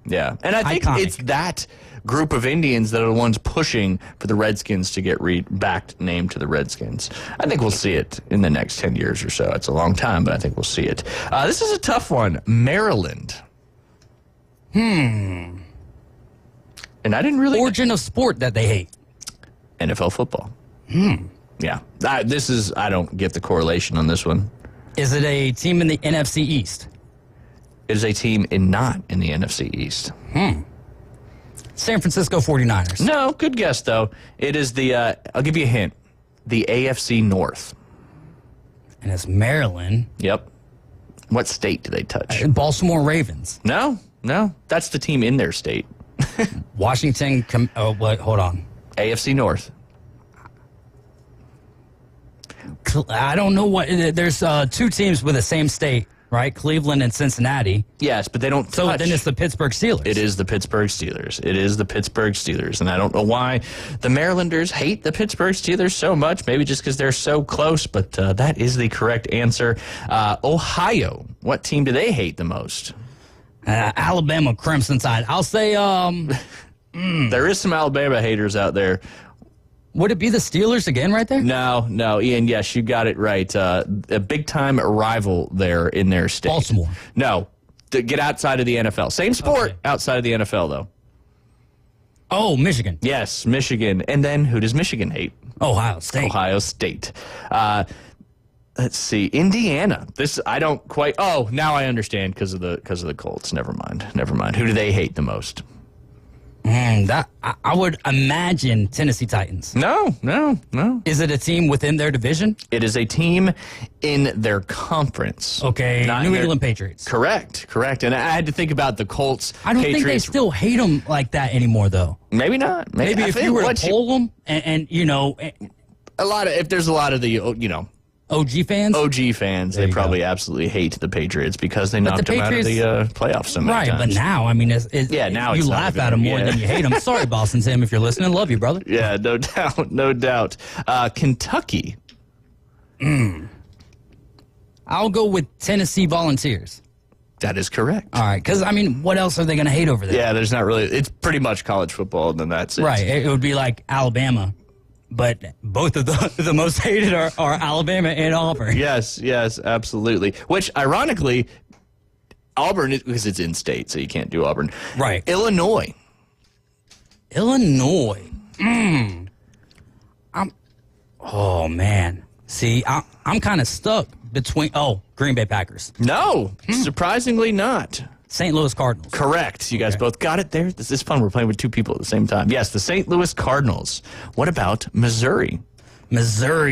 yeah, and I think it's that group of Indians that are the ones pushing for the Redskins to get back named to the Redskins. I think we'll see it in the next 10 years or so. It's a long time, but I think we'll see it. This is a tough one. Maryland. And I didn't really origin of sport that they hate. NFL football. Yeah. I don't get the correlation on this one. Is it a team in the NFC East? It is a team not in the NFC East. San Francisco 49ers. No, good guess, though. It is I'll give you a hint, the AFC North. And it's Maryland. Yep. What state do they touch? Baltimore Ravens. No. That's the team in their state. Washington. Hold on. AFC North. I don't know what. There's two teams with the same state, right? Cleveland and Cincinnati. Yes, but they don't. So then it's the Pittsburgh Steelers. It is the Pittsburgh Steelers. And I don't know why the Marylanders hate the Pittsburgh Steelers so much. Maybe just because they're so close, but that is the correct answer. Ohio. What team do they hate the most? Alabama Crimson Tide. I'll say. There is some Alabama haters out there. Would it be the Steelers again right there? No, Ian, yes, you got it right. A big-time rival there in their state. Baltimore. No, to get outside of the NFL. Same sport, outside of the NFL, though. Oh, Michigan. Yes, Michigan. And then who does Michigan hate? Ohio State. Let's see, Indiana. This, I don't quite... Oh, now I understand because of the Colts. Never mind. Who do they hate the most? I would imagine Tennessee Titans. No. Is it a team within their division? It is a team in their conference. Okay, Not New in their- England Patriots. Correct. And I had to think about the Colts. I don't Patriots. think they still hate them like that anymore, though. Maybe not. Maybe I if think you were once to poll them, and if there's a lot of the OG fans, they probably absolutely hate the Patriots because they But knocked the them out of the Patriots- playoffs so many right? times. But now, I mean, now you it's not laugh even- at them more yeah. than you hate them. Sorry, Boston Sam, if you're listening, love you, brother. Yeah, no doubt. Kentucky. I'll go with Tennessee Volunteers. That is correct. All right, because I mean, what else are they going to hate over there? Yeah, there's not really. It's pretty much college football, and then that's it. Right. It would be like Alabama, but both of the most hated are Alabama and Auburn. Yes, absolutely. Which, ironically, Auburn, because it's in state, so you can't do Auburn. Right. Illinois. Oh man. See, I'm kind of stuck between. Green Bay Packers. No, surprisingly not. St. Louis Cardinals. Correct. You guys both got it there. This is fun. We're playing with two people at the same time. Yes, the St. Louis Cardinals. What about Missouri?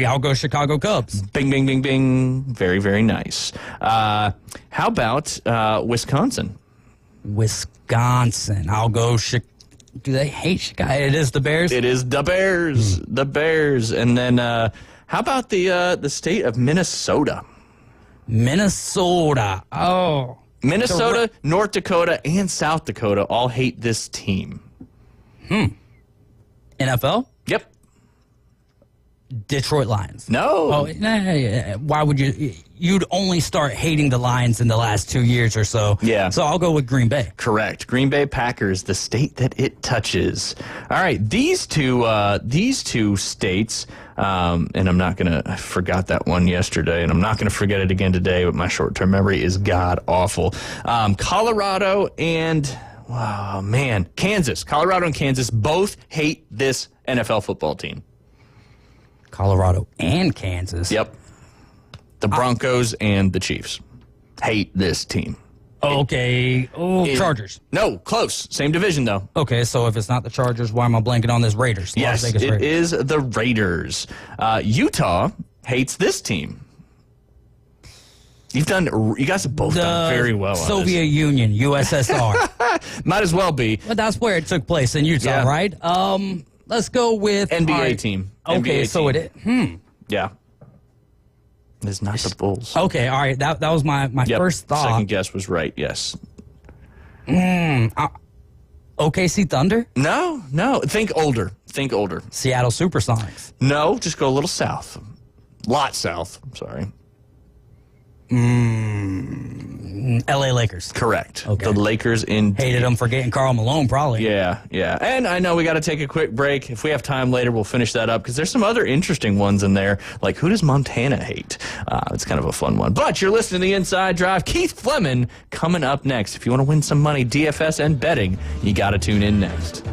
I'll go Chicago Cubs. Bing, bing, bing, bing. Very, very nice. How about Wisconsin? I'll go Do they hate Chicago? It is the Bears? It is the Bears. The Bears. And then how about the state of Minnesota? Minnesota. Oh. Minnesota, North Dakota, and South Dakota all hate this team. NFL? Yep. Detroit Lions. No. Why would you? You'd only start hating the Lions in the last 2 years or so. Yeah. So I'll go with Green Bay. Correct. Green Bay Packers, the state that it touches. All right, these two states, and I'm not gonna. I forgot that one yesterday, and I'm not gonna forget it again today. But my short-term memory is god awful. Colorado and Kansas. Colorado and Kansas both hate this NFL football team. Colorado and Kansas. Yep. The Broncos and the Chiefs hate this team. Okay. Chargers. No, close. Same division, though. Okay, so if it's not the Chargers, why am I blanking on this? Raiders. Yes, Las Vegas it Raiders. is the Raiders. Utah hates this team. You guys have both done very well on Soviet Union, USSR. this. Might as well be. But that's where it took place in Utah, Yeah. right? Let's go with NBA team. Okay, NBA so team. Yeah. It's not the Bulls. Okay, all right. That was my first thought. Second guess was right, yes. OKC Thunder? No. Think older. Seattle Supersonics. No, just go a little south. Lot south. I'm sorry. LA Lakers. Correct. Okay. The Lakers hated them for getting Karl Malone, probably. Yeah. And I know we got to take a quick break. If we have time later, we'll finish that up because there's some other interesting ones in there. Like, who does Montana hate? It's kind of a fun one. But you're listening to The Inside Drive. Keith Fleming coming up next. If you want to win some money, DFS and betting, you got to tune in next.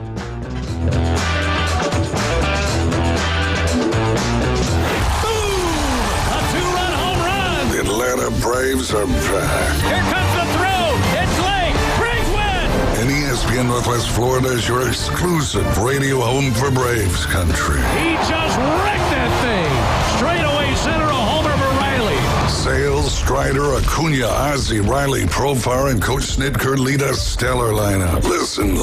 Atlanta Braves are back. Here comes the throw. It's late. Braves win. And ESPN Northwest Florida is your exclusive radio home for Braves country. He just wrecked that thing. Straight away center, a homer for Riley. Sales, Strider, Acuna, Ozzie, Riley, Profar, and Coach Snitker lead a stellar lineup. Listen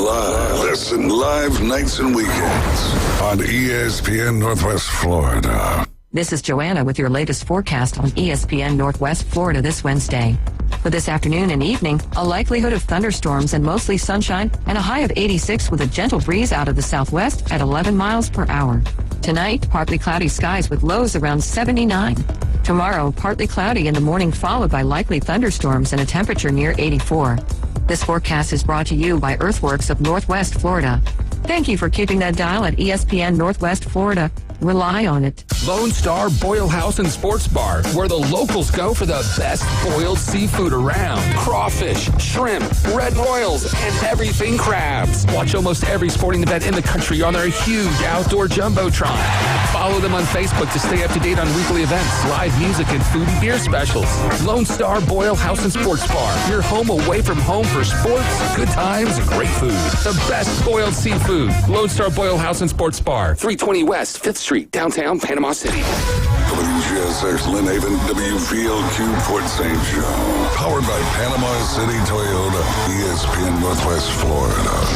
live nights and weekends on ESPN Northwest Florida. This is Joanna with your latest forecast on ESPN Northwest Florida this Wednesday. For this afternoon and evening, a likelihood of thunderstorms and mostly sunshine and a high of 86 with a gentle breeze out of the southwest at 11 miles per hour. Tonight, partly cloudy skies with lows around 79. Tomorrow, partly cloudy in the morning followed by likely thunderstorms and a temperature near 84. This forecast is brought to you by Earthworks of Northwest Florida. Thank you for keeping that dial at ESPN Northwest Florida. Rely on it. Lone Star Boil House and Sports Bar, where the locals go for the best boiled seafood around. Crawfish, shrimp, red royals, and everything crabs. Watch almost every sporting event in the country on their huge outdoor jumbotron. Follow them on Facebook to stay up to date on weekly events, live music, and food and beer specials. Lone Star Boil House and Sports Bar, your home away from home for sports, good times, and great food. The best boiled seafood. Lone Star Boil House and Sports Bar, 320 West 5th Street, downtown Panama City. WGSX Lynn Haven, WVLQ Port St. Joe. Powered by Panama City Toyota, ESPN Northwest Florida.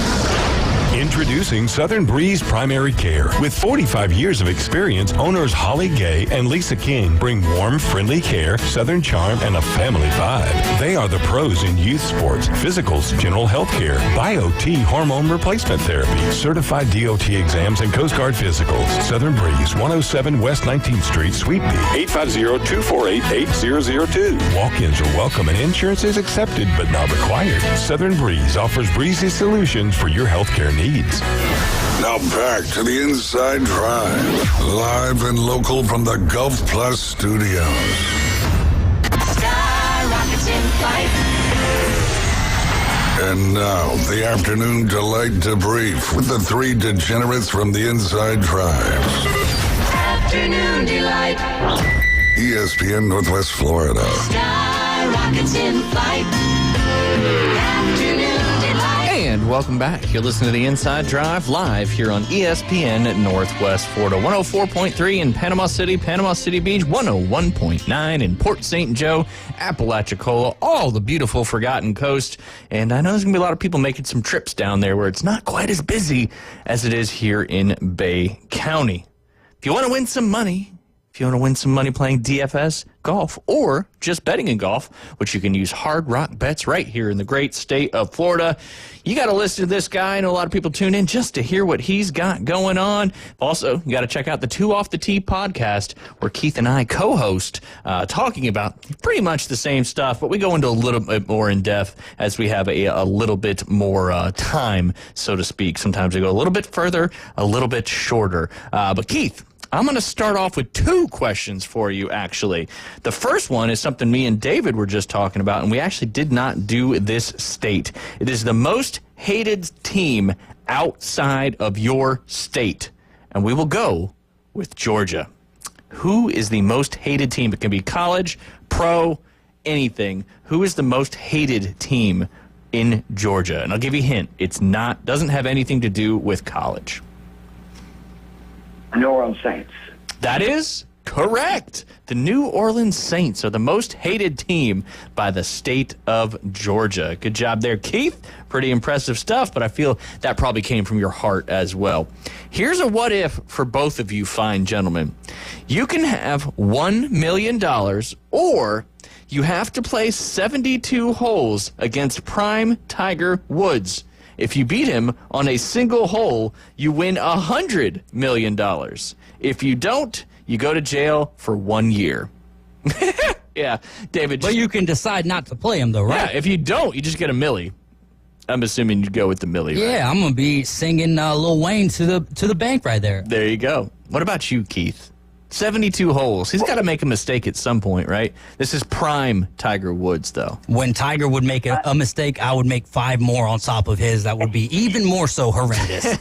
Introducing Southern Breeze Primary Care. With 45 years of experience, owners Holly Gay and Lisa King bring warm, friendly care, Southern charm, and a family vibe. They are the pros in youth sports, physicals, general health care, Bio-T hormone replacement therapy, certified DOT exams, and Coast Guard physicals. Southern Breeze, 107 West 19th Street, Suite B, 850-248-8002. Walk-ins are welcome and insurance is accepted but not required. Southern Breeze offers breezy solutions for your healthcare needs. Now back to the Inside Drive, live and local from the Gulf Plus studios. Skyrockets in flight. And now, the afternoon delight debrief with the three degenerates from the Inside Drive. Afternoon delight. ESPN Northwest Florida. Skyrockets in flight. Afternoon delight. And welcome back. You're listening to the Inside Drive live here on ESPN at Northwest Florida. 104.3 in Panama City Beach, 101.9 in Port St. Joe, Apalachicola, all the beautiful Forgotten Coast. And I know there's going to be a lot of people making some trips down there where it's not quite as busy as it is here in Bay County. If you want to win some money, playing DFS golf or just betting in golf, which you can use Hard Rock Bets right here in the great state of Florida, you got to listen to this guy. I know a lot of people tune in just to hear what he's got going on. Also, you got to check out the Two Off the Tee podcast where Keith and I co-host talking about pretty much the same stuff, but we go into a little bit more in depth as we have a little bit more time, so to speak. Sometimes we go a little bit further, a little bit shorter. But Keith, I'm going to start off with two questions for you, actually. The first one is something me and David were just talking about, and we actually did not do this state. It is the most hated team outside of your state, and we will go with Georgia. Who is the most hated team? It can be college, pro, anything. Who is the most hated team in Georgia? And I'll give you a hint. Doesn't have anything to do with college. New Orleans Saints. That is correct. The New Orleans Saints are the most hated team by the state of Georgia. Good job there, Keith. Pretty impressive stuff, but I feel that probably came from your heart as well. Here's a what if for both of you fine gentlemen. You can have $1 million or you have to play 72 holes against prime Tiger Woods. If you beat him on a single hole, you win $100 million. If you don't, you go to jail for 1 year. Yeah, David. But you can decide not to play him, though, right? Yeah, if you don't, you just get a milli. I'm assuming you'd go with the milli, right? Yeah, I'm going to be singing Lil Wayne to the bank right there. There you go. What about you, Keith? 72 holes. He's got to make a mistake at some point, right? This is prime Tiger Woods, though. When Tiger would make a mistake, I would make 5 more on top of his. That would be even more so horrendous.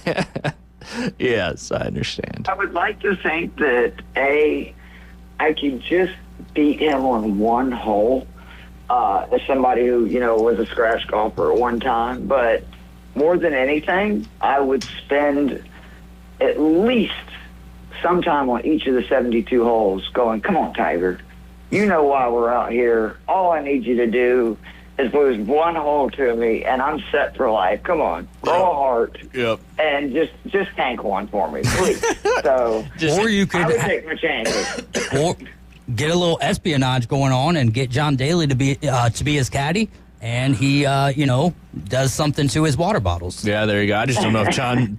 Yes, I understand. I would like to think that, I could just beat him on one hole as somebody who, was a scratch golfer at one time. But more than anything, I would spend at least sometime on each of the 72 holes going, come on, Tiger. You know why we're out here. All I need you to do is lose one hole to me, and I'm set for life. Come on. Roll a heart. Yep. And just tank one for me, please. So or you could I would take my chances. Or get a little espionage going on and get John Daly to be his caddy, and he, does something to his water bottles. Yeah, there you go. I just don't know if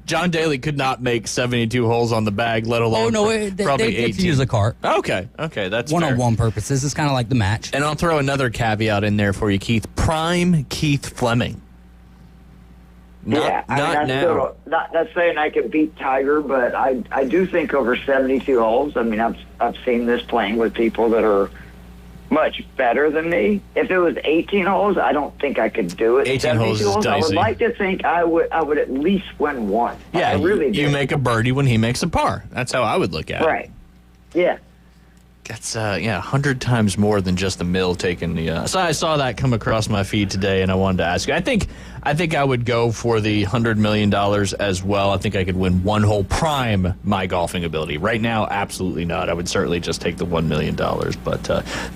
John Daly could not make 72 holes on the bag, let alone probably they 18. get to use a cart. Okay, that's one-on-one purposes. It's kind of like the match. And I'll throw another caveat in there for you, Keith. Prime Keith Fleming. Not now. Not saying I could beat Tiger, but I do think over 72 holes. I mean, I've seen this playing with people that are much better than me. If it was 18 holes, I don't think I could do it. 18 holes is dicey. I would like to think I would at least win one. Yeah, I really do. You make a birdie when he makes a par. That's how I would look at it. Right. Yeah. That's 100 times more than just the mill taking the. So I saw that come across my feed today, and I wanted to ask you. I think I would go for the $100 million as well. I think I could win one hole, prime my golfing ability. Right now, absolutely not. I would certainly just take the $1 million. But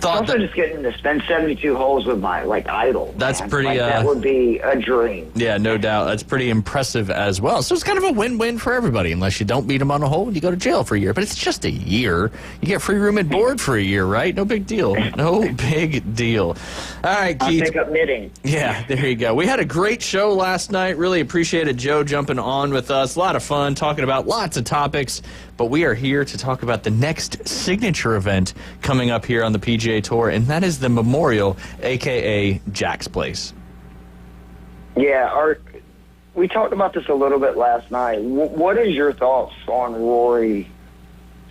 also just getting to spend 72 holes with my idol. That's man. pretty. That would be a dream. Yeah, no doubt. That's pretty impressive as well. So it's kind of a win-win for everybody, unless you don't beat him on a hole and you go to jail for a year. But it's just a year. You get free room and board for a year, right? No big deal. No big deal. All right, Keith. I'll pick up knitting. Yeah, there you go. We had a great show last night. Really appreciated Joe jumping on with us. A lot of fun talking about lots of topics. But we are here to talk about the next signature event coming up here on the PGA Tour, and that is the Memorial, a.k.a. Jack's Place. Yeah, we talked about this a little bit last night. What is your thoughts on Rory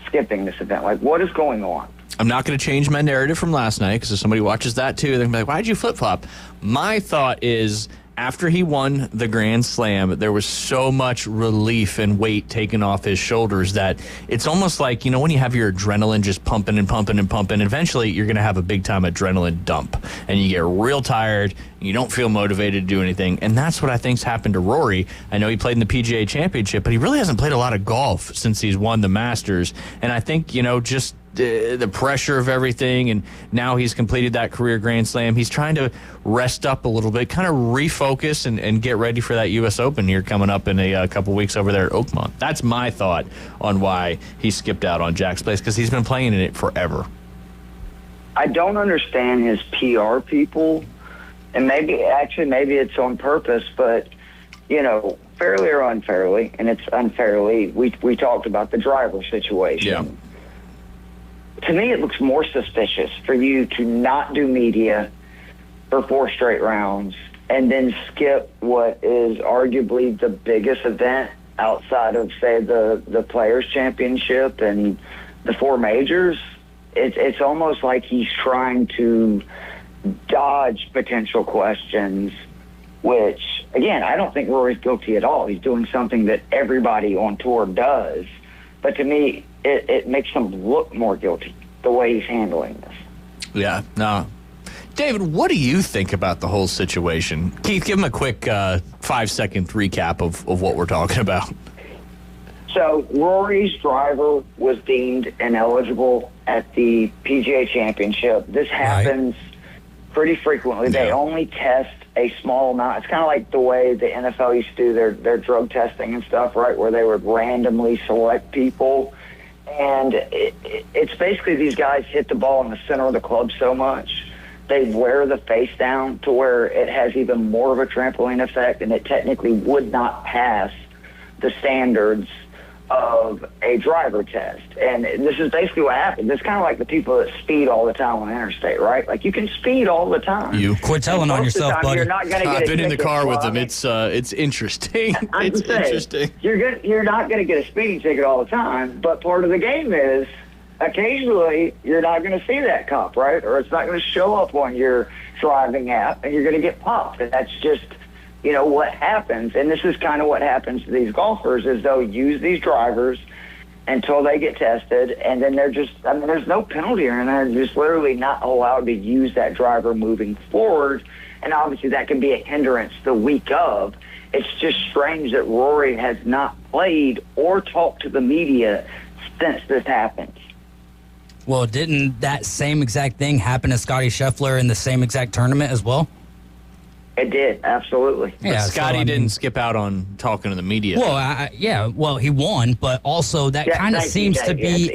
skipping this event? Like, what is going on? I'm not going to change my narrative from last night, because if somebody watches that too, they're going to be like, why'd you flip-flop? My thought is, after he won the Grand Slam, there was so much relief and weight taken off his shoulders that it's almost like, when you have your adrenaline just pumping and pumping and pumping, eventually you're going to have a big-time adrenaline dump, and you get real tired, and you don't feel motivated to do anything, and that's what I think's happened to Rory. I know he played in the PGA Championship, but he really hasn't played a lot of golf since he's won the Masters, and I think, just the pressure of everything, and now he's completed that career Grand Slam. He's trying to rest up a little bit, kind of refocus and get ready for that U.S. Open here coming up in a couple weeks over there at Oakmont. That's my thought on why he skipped out on Jack's Place, because he's been playing in it forever. I don't understand his PR people, and maybe it's on purpose, but, fairly or unfairly, and it's unfairly, we talked about the driver situation. Yeah. To me, it looks more suspicious for you to not do media for 4 straight rounds and then skip what is arguably the biggest event outside of, say, the Players' Championship and the 4 majors. It's almost like he's trying to dodge potential questions, which, again, I don't think Rory's guilty at all. He's doing something that everybody on tour does. But to me, it makes him look more guilty, the way he's handling this. Yeah, no. David, what do you think about the whole situation? Keith, give him a quick 5-second recap of what we're talking about. So Rory's driver was deemed ineligible at the PGA Championship. This happens pretty frequently. Yeah. They only test a small amount. It's kind of like the way the NFL used to do their drug testing and stuff, right, where they would randomly select people. And it's basically these guys hit the ball in the center of the club so much, they wear the face down to where it has even more of a trampoline effect, and it technically would not pass the standards of a driver test. And this is basically what happened. It's kind of like the people that speed all the time on the interstate, right? Like, you can speed all the time. You quit telling on yourself, buddy. I've been in the car with them. It's interesting. It's interesting. You're not going to get a speeding ticket all the time, but part of the game is occasionally you're not going to see that cop, right? Or it's not going to show up on your driving app, and you're going to get popped. And that's just what happens. And this is kind of what happens to these golfers, is they'll use these drivers until they get tested, and then there's no penalty, and they're just literally not allowed to use that driver moving forward. And obviously that can be a hindrance the week of. It's just strange that Rory has not played or talked to the media since this happened. Well, didn't that same exact thing happen to Scotty Scheffler in the same exact tournament as well? It did, absolutely. Yeah, but Scotty didn't skip out on talking to the media. Well, he won, but also that kind of seems to be